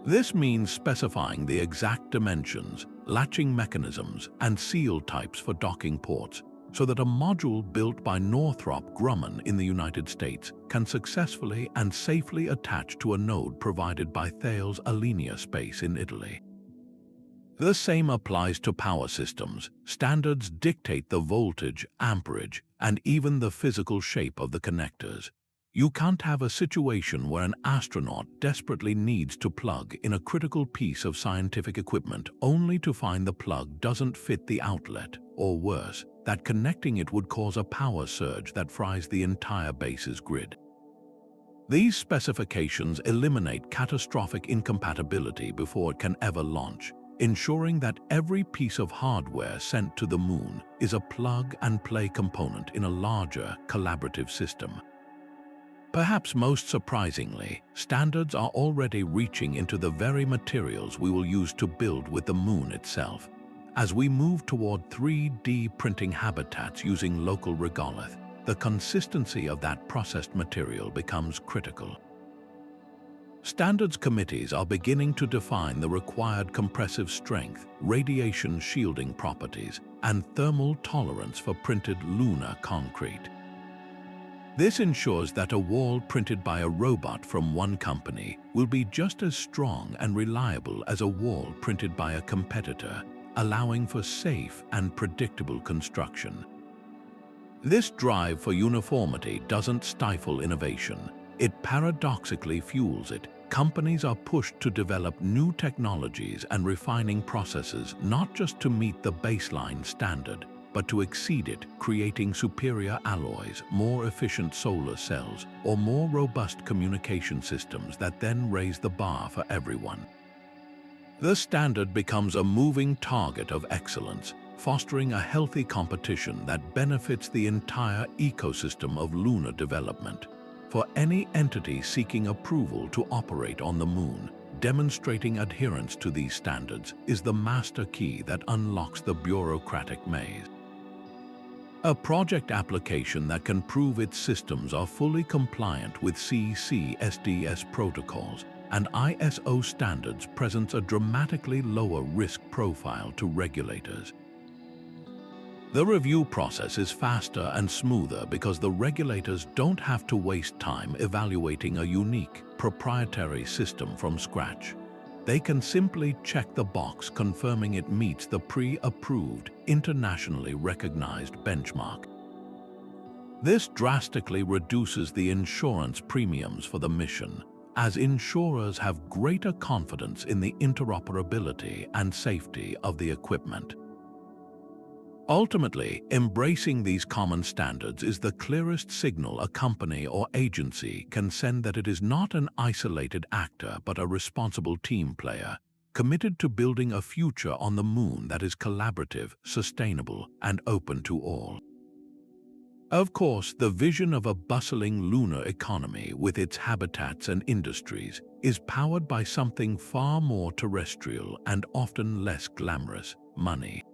This means specifying the exact dimensions, latching mechanisms, and seal types for docking ports, so that a module built by Northrop Grumman in the United States can successfully and safely attach to a node provided by Thales Alenia Space in Italy. The same applies to power systems. Standards dictate the voltage, amperage, and even the physical shape of the connectors. You can't have a situation where an astronaut desperately needs to plug in a critical piece of scientific equipment only to find the plug doesn't fit the outlet, or worse, that connecting it would cause a power surge that fries the entire base's grid. These specifications eliminate catastrophic incompatibility before it can ever launch, ensuring that every piece of hardware sent to the moon is a plug-and-play component in a larger, collaborative system. Perhaps most surprisingly, standards are already reaching into the very materials we will use to build with the moon itself. As we move toward 3D printing habitats using local regolith, the consistency of that processed material becomes critical. Standards committees are beginning to define the required compressive strength, radiation shielding properties, and thermal tolerance for printed lunar concrete. This ensures that a wall printed by a robot from one company will be just as strong and reliable as a wall printed by a competitor, allowing for safe and predictable construction. This drive for uniformity doesn't stifle innovation. It paradoxically fuels it. Companies are pushed to develop new technologies and refining processes not just to meet the baseline standard, but to exceed it, creating superior alloys, more efficient solar cells, or more robust communication systems that then raise the bar for everyone. The standard becomes a moving target of excellence, fostering a healthy competition that benefits the entire ecosystem of lunar development. For any entity seeking approval to operate on the moon, demonstrating adherence to these standards is the master key that unlocks the bureaucratic maze. A project application that can prove its systems are fully compliant with CC/SDS protocols and ISO standards presents a dramatically lower risk profile to regulators. The review process is faster and smoother because the regulators don't have to waste time evaluating a unique, proprietary system from scratch. They can simply check the box confirming it meets the pre-approved, internationally recognized benchmark. This drastically reduces the insurance premiums for the mission, as insurers have greater confidence in the interoperability and safety of the equipment. Ultimately, embracing these common standards is the clearest signal a company or agency can send that it is not an isolated actor but a responsible team player, committed to building a future on the moon that is collaborative, sustainable, and open to all. Of course, the vision of a bustling lunar economy with its habitats and industries is powered by something far more terrestrial and often less glamorous: money.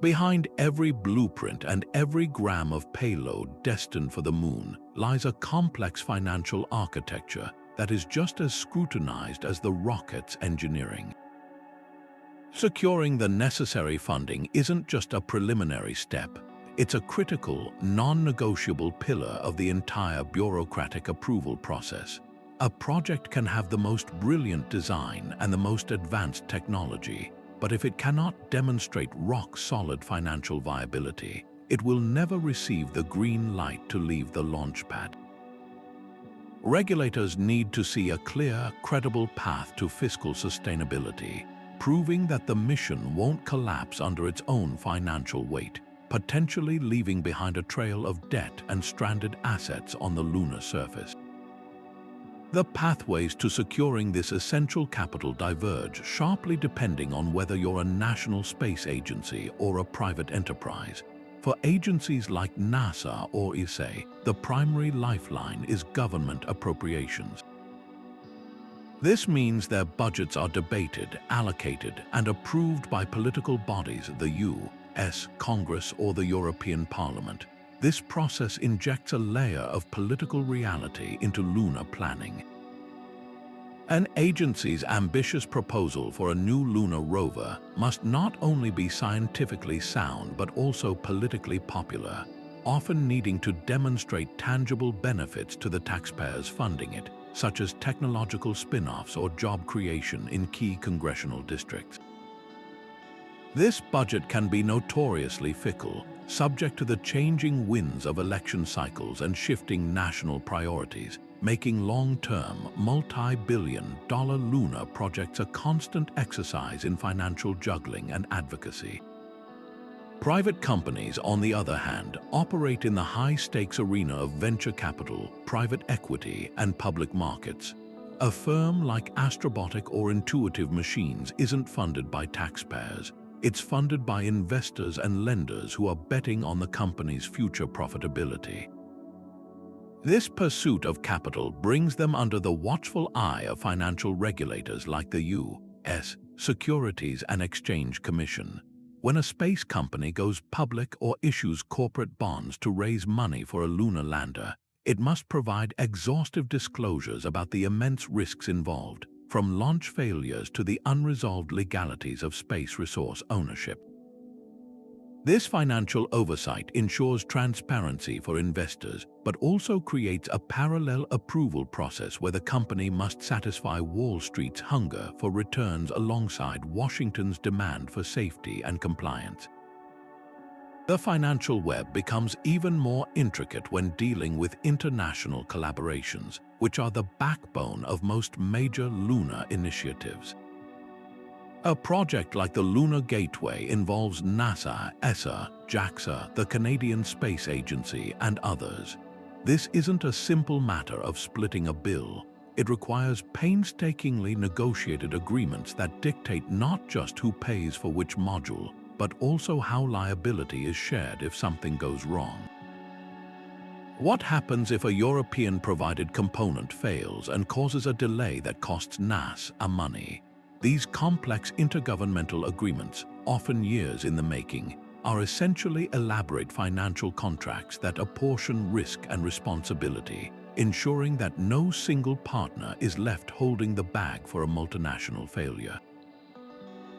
Behind every blueprint and every gram of payload destined for the moon lies a complex financial architecture that is just as scrutinized as the rocket's engineering. Securing the necessary funding isn't just a preliminary step, It's a critical, non-negotiable pillar of the entire bureaucratic approval process. A project can have the most brilliant design and the most advanced technology, but if it cannot demonstrate rock-solid financial viability, it will never receive the green light to leave the launch pad. Regulators need to see a clear, credible path to fiscal sustainability, proving that the mission won't collapse under its own financial weight, potentially leaving behind a trail of debt and stranded assets on the lunar surface. The pathways to securing this essential capital diverge sharply depending on whether you're a national space agency or a private enterprise. For agencies like NASA or ESA, the primary lifeline is government appropriations. This means their budgets are debated, allocated, and approved by political bodies, the US, Congress, or the European Parliament. This process injects a layer of political reality into lunar planning. An agency's ambitious proposal for a new lunar rover must not only be scientifically sound but also politically popular, often needing to demonstrate tangible benefits to the taxpayers funding it, such as technological spin-offs or job creation in key congressional districts. This budget can be notoriously fickle, subject to the changing winds of election cycles and shifting national priorities, making long-term, multi-billion-dollar lunar projects a constant exercise in financial juggling and advocacy. Private companies, on the other hand, operate in the high-stakes arena of venture capital, private equity, and public markets. A firm like Astrobotic or Intuitive Machines isn't funded by taxpayers. It's funded by investors and lenders who are betting on the company's future profitability. This pursuit of capital brings them under the watchful eye of financial regulators like the U.S. Securities and Exchange Commission. When a space company goes public or issues corporate bonds to raise money for a lunar lander, it must provide exhaustive disclosures about the immense risks involved, from launch failures to the unresolved legalities of space resource ownership. This financial oversight ensures transparency for investors, but also creates a parallel approval process where the company must satisfy Wall Street's hunger for returns alongside Washington's demand for safety and compliance. The financial web becomes even more intricate when dealing with international collaborations, which are the backbone of most major lunar initiatives. A project like the Lunar Gateway involves NASA, ESA, JAXA, the Canadian Space Agency, and others. This isn't a simple matter of splitting a bill. It requires painstakingly negotiated agreements that dictate not just who pays for which module, but also how liability is shared if something goes wrong. What happens if a European-provided component fails and causes a delay that costs NASA money? These complex intergovernmental agreements, often years in the making, are essentially elaborate financial contracts that apportion risk and responsibility, ensuring that no single partner is left holding the bag for a multinational failure.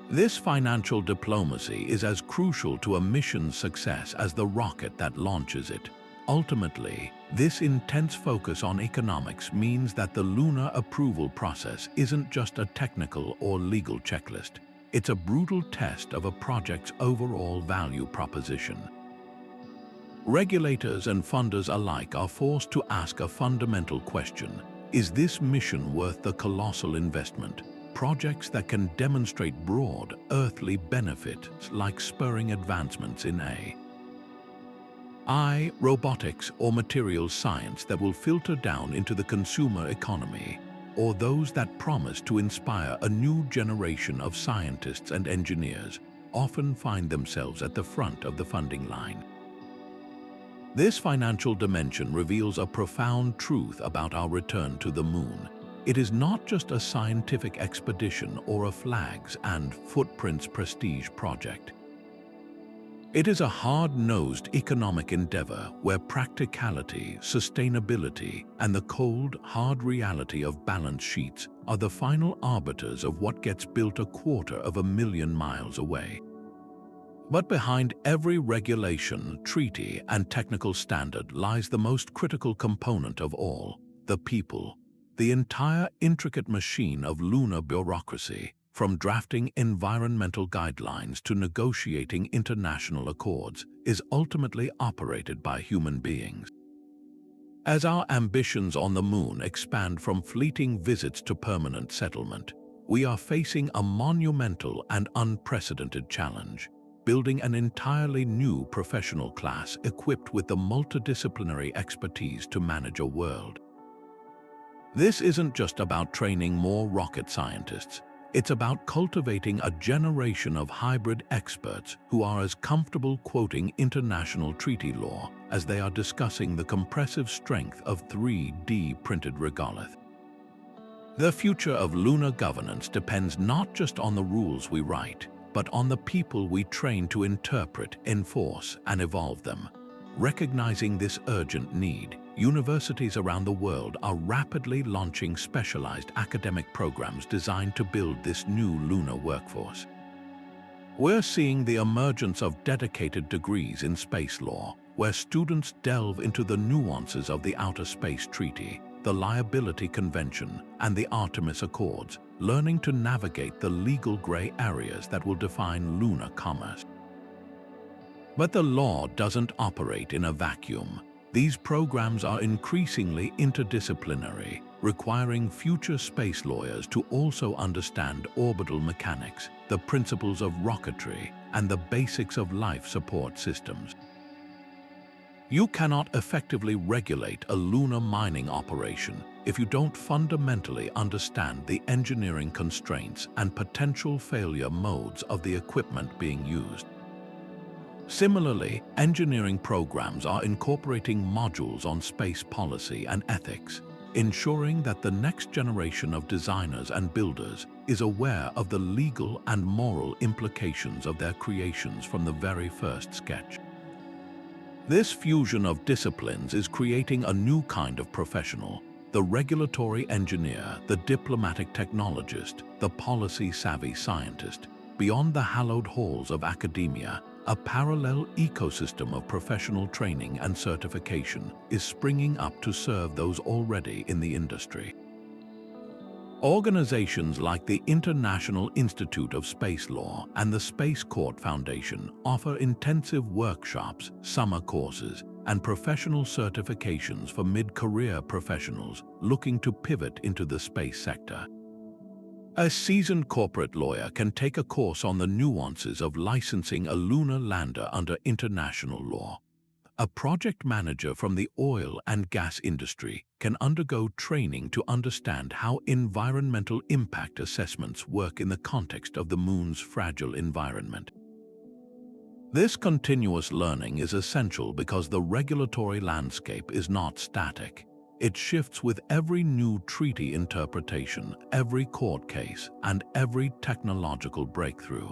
This financial diplomacy is as crucial to a mission's success as the rocket that launches it. Ultimately, this intense focus on economics means that the lunar approval process isn't just a technical or legal checklist. It's a brutal test of a project's overall value proposition. Regulators and funders alike are forced to ask a fundamental question: is this mission worth the colossal investment? Projects that can demonstrate broad, earthly benefits like spurring advancements in robotics or materials science that will filter down into the consumer economy, or those that promise to inspire a new generation of scientists and engineers, often find themselves at the front of the funding line. This financial dimension reveals a profound truth about our return to the moon. It is not just a scientific expedition or a flags and footprints prestige project. It is a hard-nosed economic endeavor where practicality, sustainability, and the cold, hard reality of balance sheets are the final arbiters of what gets built 250,000 miles away. But behind every regulation, treaty, and technical standard lies the most critical component of all: the people. The entire intricate machine of lunar bureaucracy, from drafting environmental guidelines to negotiating international accords, is ultimately operated by human beings. As our ambitions on the moon expand from fleeting visits to permanent settlement, we are facing a monumental and unprecedented challenge: building an entirely new professional class equipped with the multidisciplinary expertise to manage a world. This isn't just about training more rocket scientists. It's about cultivating a generation of hybrid experts who are as comfortable quoting international treaty law as they are discussing the compressive strength of 3D printed regolith. The future of lunar governance depends not just on the rules we write, but on the people we train to interpret, enforce, and evolve them. Recognizing this urgent need, universities around the world are rapidly launching specialized academic programs designed to build this new lunar workforce. We're seeing the emergence of dedicated degrees in space law, where students delve into the nuances of the Outer Space Treaty, the Liability Convention, and the Artemis Accords, learning to navigate the legal gray areas that will define lunar commerce. But the law doesn't operate in a vacuum. These programs are increasingly interdisciplinary, requiring future space lawyers to also understand orbital mechanics, the principles of rocketry, and the basics of life support systems. You cannot effectively regulate a lunar mining operation if you don't fundamentally understand the engineering constraints and potential failure modes of the equipment being used. Similarly, engineering programs are incorporating modules on space policy and ethics, ensuring that the next generation of designers and builders is aware of the legal and moral implications of their creations from the very first sketch. This fusion of disciplines is creating a new kind of professional: the regulatory engineer, the diplomatic technologist, the policy-savvy scientist. Beyond the hallowed halls of academia, a parallel ecosystem of professional training and certification is springing up to serve those already in the industry. Organizations like the International Institute of Space Law and the Space Court Foundation offer intensive workshops, summer courses, and professional certifications for mid-career professionals looking to pivot into the space sector. A seasoned corporate lawyer can take a course on the nuances of licensing a lunar lander under international law. A project manager from the oil and gas industry can undergo training to understand how environmental impact assessments work in the context of the moon's fragile environment. This continuous learning is essential because the regulatory landscape is not static. It shifts with every new treaty interpretation, every court case, and every technological breakthrough.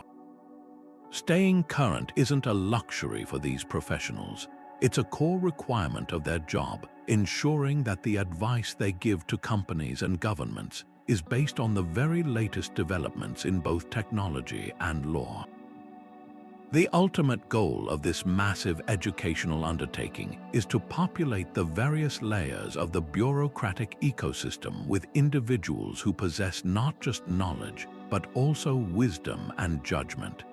Staying current isn't a luxury for these professionals. It's a core requirement of their job, ensuring that the advice they give to companies and governments is based on the very latest developments in both technology and law. The ultimate goal of this massive educational undertaking is to populate the various layers of the bureaucratic ecosystem with individuals who possess not just knowledge, but also wisdom and judgment.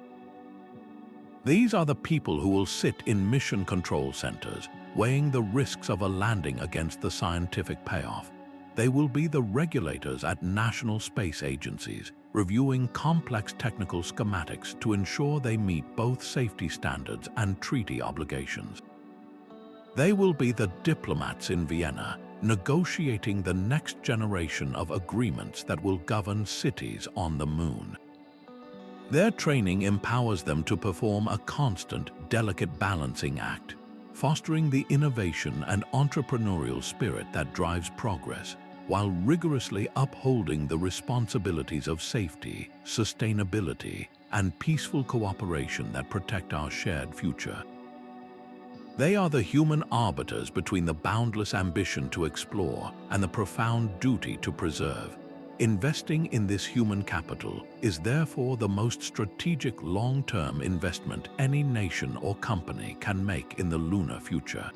These are the people who will sit in mission control centers, weighing the risks of a landing against the scientific payoff. They will be the regulators at national space agencies, reviewing complex technical schematics to ensure they meet both safety standards and treaty obligations. They will be the diplomats in Vienna, negotiating the next generation of agreements that will govern cities on the moon. Their training empowers them to perform a constant, delicate balancing act, fostering the innovation and entrepreneurial spirit that drives progress, while rigorously upholding the responsibilities of safety, sustainability, and peaceful cooperation that protect our shared future. They are the human arbiters between the boundless ambition to explore and the profound duty to preserve. Investing in this human capital is therefore the most strategic long-term investment any nation or company can make in the lunar future.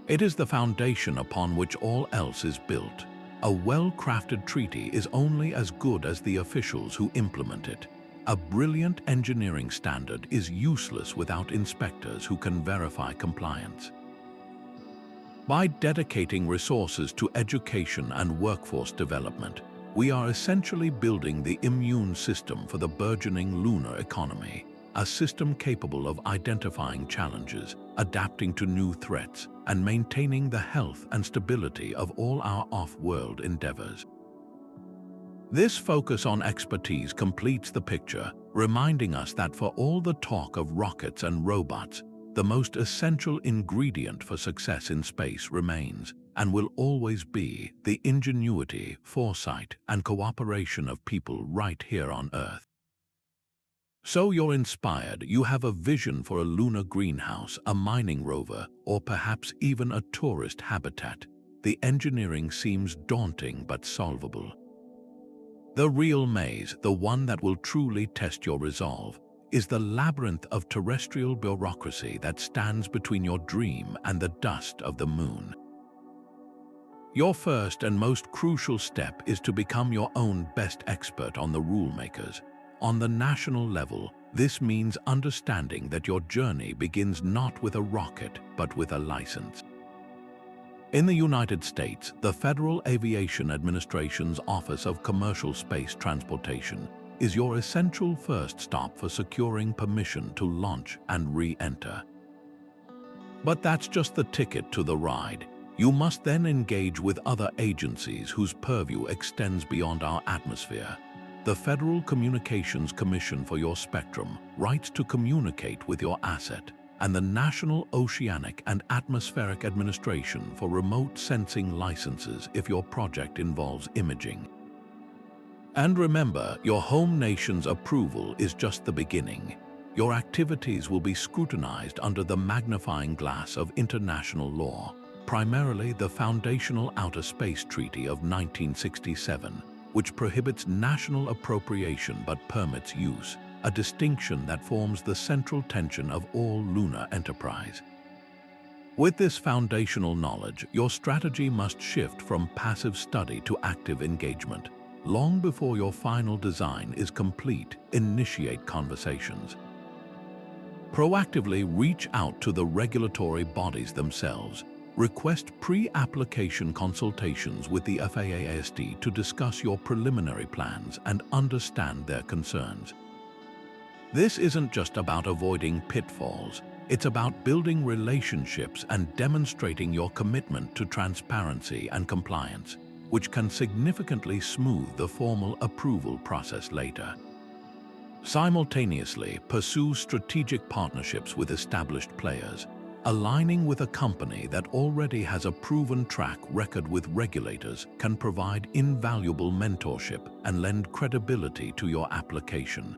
It is the foundation upon which all else is built. A well-crafted treaty is only as good as the officials who implement it. A brilliant engineering standard is useless without inspectors who can verify compliance. By dedicating resources to education and workforce development, we are essentially building the immune system for the burgeoning lunar economy, a system capable of identifying challenges, adapting to new threats, and maintaining the health and stability of all our off-world endeavors. This focus on expertise completes the picture, reminding us that for all the talk of rockets and robots, the most essential ingredient for success in space remains, and will always be, the ingenuity, foresight, and cooperation of people right here on Earth. So you're inspired, you have a vision for a lunar greenhouse, a mining rover, or perhaps even a tourist habitat. The engineering seems daunting but solvable. The real maze, the one that will truly test your resolve, is the labyrinth of terrestrial bureaucracy that stands between your dream and the dust of the moon. Your first and most crucial step is to become your own best expert on the rulemakers. On the national level, this means understanding that your journey begins not with a rocket, but with a license. In the United States, the Federal Aviation Administration's Office of Commercial Space Transportation is your essential first stop for securing permission to launch and re-enter. But that's just the ticket to the ride. You must then engage with other agencies whose purview extends beyond our atmosphere. The Federal Communications Commission for your spectrum, rights to communicate with your asset, and the National Oceanic and Atmospheric Administration for remote sensing licenses if your project involves imaging. And remember, your home nation's approval is just the beginning. Your activities will be scrutinized under the magnifying glass of international law, primarily the Foundational Outer Space Treaty of 1967, which prohibits national appropriation but permits use, a distinction that forms the central tension of all lunar enterprise. With this foundational knowledge, your strategy must shift from passive study to active engagement. Long before your final design is complete, initiate conversations. Proactively reach out to the regulatory bodies themselves. Request pre-application consultations with the FAA-ASD to discuss your preliminary plans and understand their concerns. This isn't just about avoiding pitfalls, it's about building relationships and demonstrating your commitment to transparency and compliance, which can significantly smooth the formal approval process later. Simultaneously, pursue strategic partnerships with established players. Aligning with a company that already has a proven track record with regulators can provide invaluable mentorship and lend credibility to your application.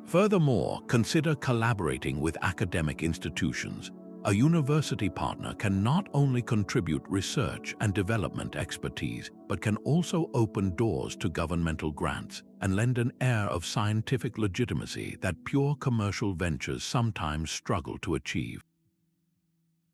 Furthermore, consider collaborating with academic institutions. A university partner can not only contribute research and development expertise, but can also open doors to governmental grants and lend an air of scientific legitimacy that pure commercial ventures sometimes struggle to achieve.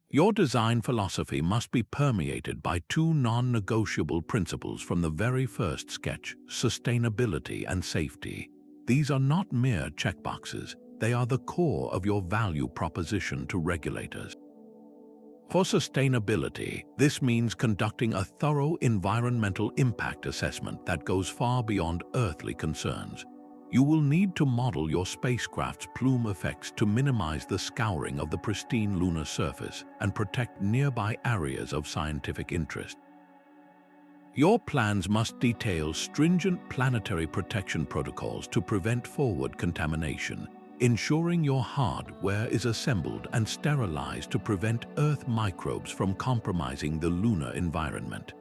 Your design philosophy must be permeated by two non-negotiable principles from the very first sketch: sustainability and safety. These are not mere checkboxes, they are the core of your value proposition to regulators. For sustainability, this means conducting a thorough environmental impact assessment that goes far beyond earthly concerns. You will need to model your spacecraft's plume effects to minimize the scouring of the pristine lunar surface and protect nearby areas of scientific interest. Your plans must detail stringent planetary protection protocols to prevent forward contamination, ensuring your hardware is assembled and sterilized to prevent Earth microbes from compromising the lunar environment.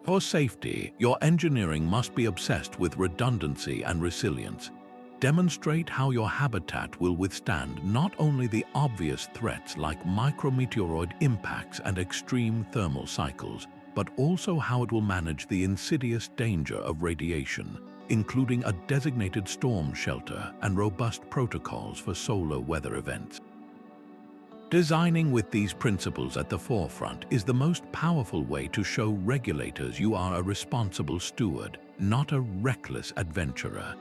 For safety, your engineering must be obsessed with redundancy and resilience. Demonstrate how your habitat will withstand not only the obvious threats like micrometeoroid impacts and extreme thermal cycles, but also how it will manage the insidious danger of radiation, including a designated storm shelter and robust protocols for solar weather events. Designing with these principles at the forefront is the most powerful way to show regulators you are a responsible steward, not a reckless adventurer.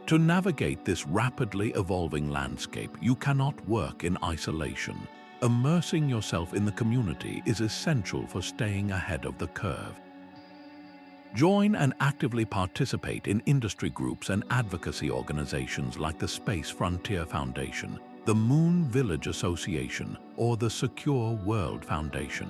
To navigate this rapidly evolving landscape, you cannot work in isolation. Immersing yourself in the community is essential for staying ahead of the curve. Join and actively participate in industry groups and advocacy organizations like the Space Frontier Foundation, the Moon Village Association, or the Secure World Foundation.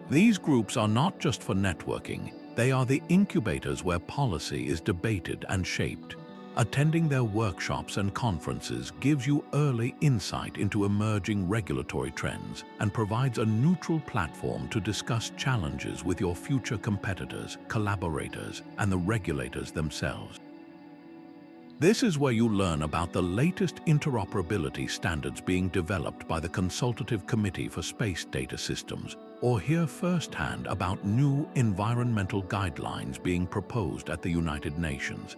These groups are not just for networking, they are the incubators where policy is debated and shaped. Attending their workshops and conferences gives you early insight into emerging regulatory trends and provides a neutral platform to discuss challenges with your future competitors, collaborators, and the regulators themselves. This is where you learn about the latest interoperability standards being developed by the Consultative Committee for Space Data Systems, or hear firsthand about new environmental guidelines being proposed at the United Nations.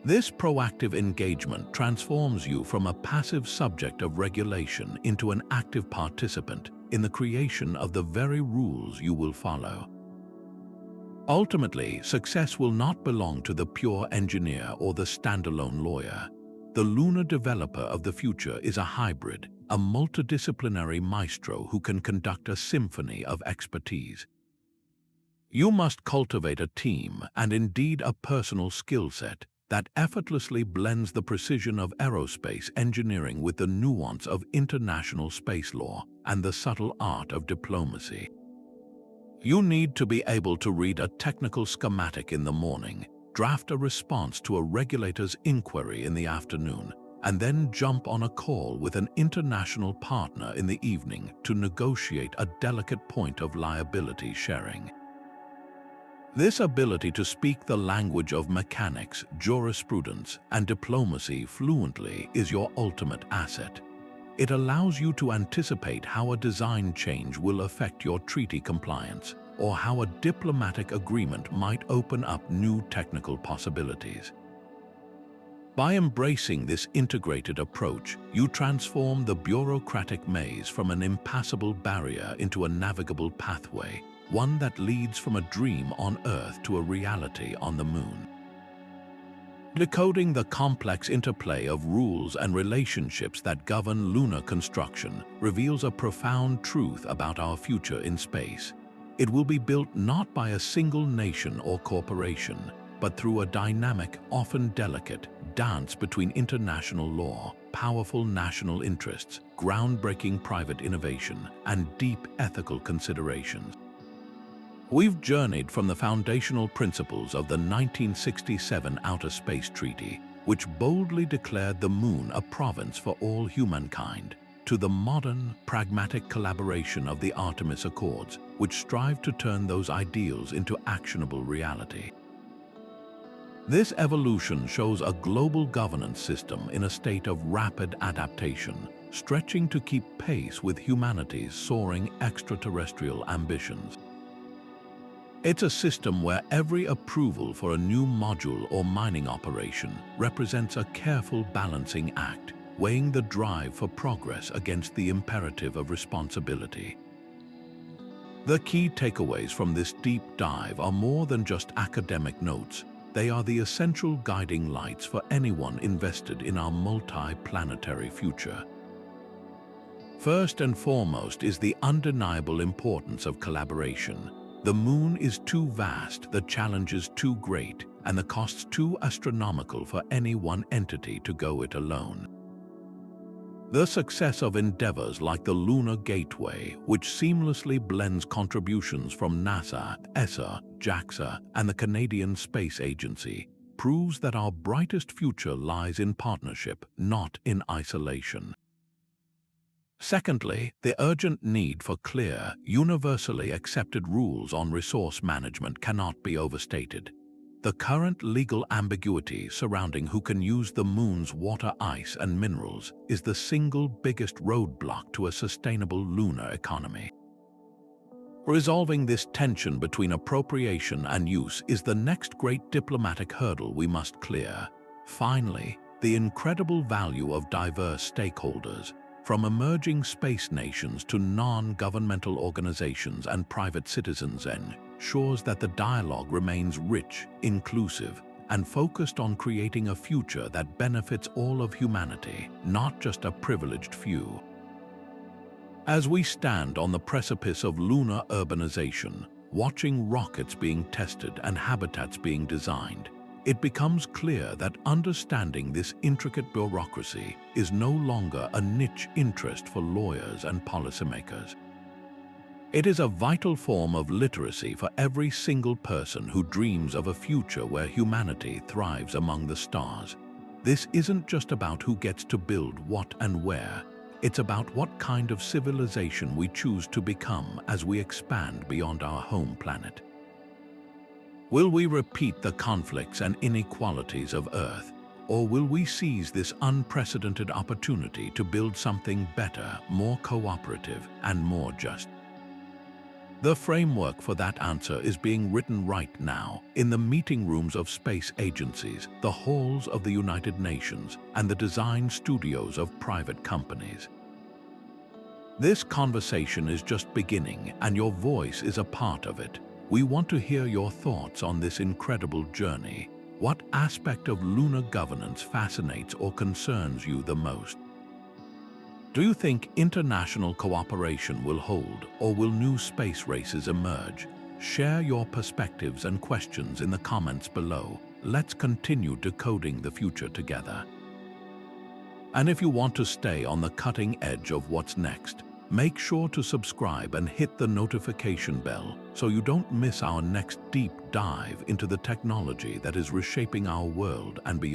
This proactive engagement transforms you from a passive subject of regulation into an active participant in the creation of the very rules you will follow. Ultimately, success will not belong to the pure engineer or the standalone lawyer. The lunar developer of the future is a hybrid, a multidisciplinary maestro who can conduct a symphony of expertise. You must cultivate a team and indeed a personal skill set that effortlessly blends the precision of aerospace engineering with the nuance of international space law and the subtle art of diplomacy. You need to be able to read a technical schematic in the morning, draft a response to a regulator's inquiry in the afternoon, and then jump on a call with an international partner in the evening to negotiate a delicate point of liability sharing. This ability to speak the language of mechanics, jurisprudence, and diplomacy fluently is your ultimate asset. It allows you to anticipate how a design change will affect your treaty compliance, or how a diplomatic agreement might open up new technical possibilities. By embracing this integrated approach, you transform the bureaucratic maze from an impassable barrier into a navigable pathway, one that leads from a dream on Earth to a reality on the Moon. Decoding the complex interplay of rules and relationships that govern lunar construction reveals a profound truth about our future in space. It will be built not by a single nation or corporation, but through a dynamic, often delicate, dance between international law, powerful national interests, groundbreaking private innovation, and deep ethical considerations. We've journeyed from the foundational principles of the 1967 Outer Space Treaty, which boldly declared the Moon a province for all humankind, to the modern, pragmatic collaboration of the Artemis Accords, which strive to turn those ideals into actionable reality. This evolution shows a global governance system in a state of rapid adaptation, stretching to keep pace with humanity's soaring extraterrestrial ambitions. It's a system where every approval for a new module or mining operation represents a careful balancing act, weighing the drive for progress against the imperative of responsibility. The key takeaways from this deep dive are more than just academic notes. They are the essential guiding lights for anyone invested in our multi-planetary future. First and foremost is the undeniable importance of collaboration. The Moon is too vast, the challenges too great, and the costs too astronomical for any one entity to go it alone. The success of endeavors like the Lunar Gateway, which seamlessly blends contributions from NASA, ESA, JAXA, and the Canadian Space Agency, proves that our brightest future lies in partnership, not in isolation. Secondly, the urgent need for clear, universally accepted rules on resource management cannot be overstated. The current legal ambiguity surrounding who can use the Moon's water, ice, and minerals is the single biggest roadblock to a sustainable lunar economy. Resolving this tension between appropriation and use is the next great diplomatic hurdle we must clear. Finally, the incredible value of diverse stakeholders, from emerging space nations to non-governmental organizations and private citizens, ensures that the dialogue remains rich, inclusive, and focused on creating a future that benefits all of humanity, not just a privileged few. As we stand on the precipice of lunar urbanization, watching rockets being tested and habitats being designed, it becomes clear that understanding this intricate bureaucracy is no longer a niche interest for lawyers and policymakers. It is a vital form of literacy for every single person who dreams of a future where humanity thrives among the stars. This isn't just about who gets to build what and where. It's about what kind of civilization we choose to become as we expand beyond our home planet. Will we repeat the conflicts and inequalities of Earth, or will we seize this unprecedented opportunity to build something better, more cooperative, and more just? The framework for that answer is being written right now in the meeting rooms of space agencies, the halls of the United Nations, and the design studios of private companies. This conversation is just beginning, and your voice is a part of it. We want to hear your thoughts on this incredible journey. What aspect of lunar governance fascinates or concerns you the most? Do you think international cooperation will hold, or will new space races emerge? Share your perspectives and questions in the comments below. Let's continue decoding the future together. And if you want to stay on the cutting edge of what's next, make sure to subscribe and hit the notification bell so you don't miss our next deep dive into the technology that is reshaping our world and beyond.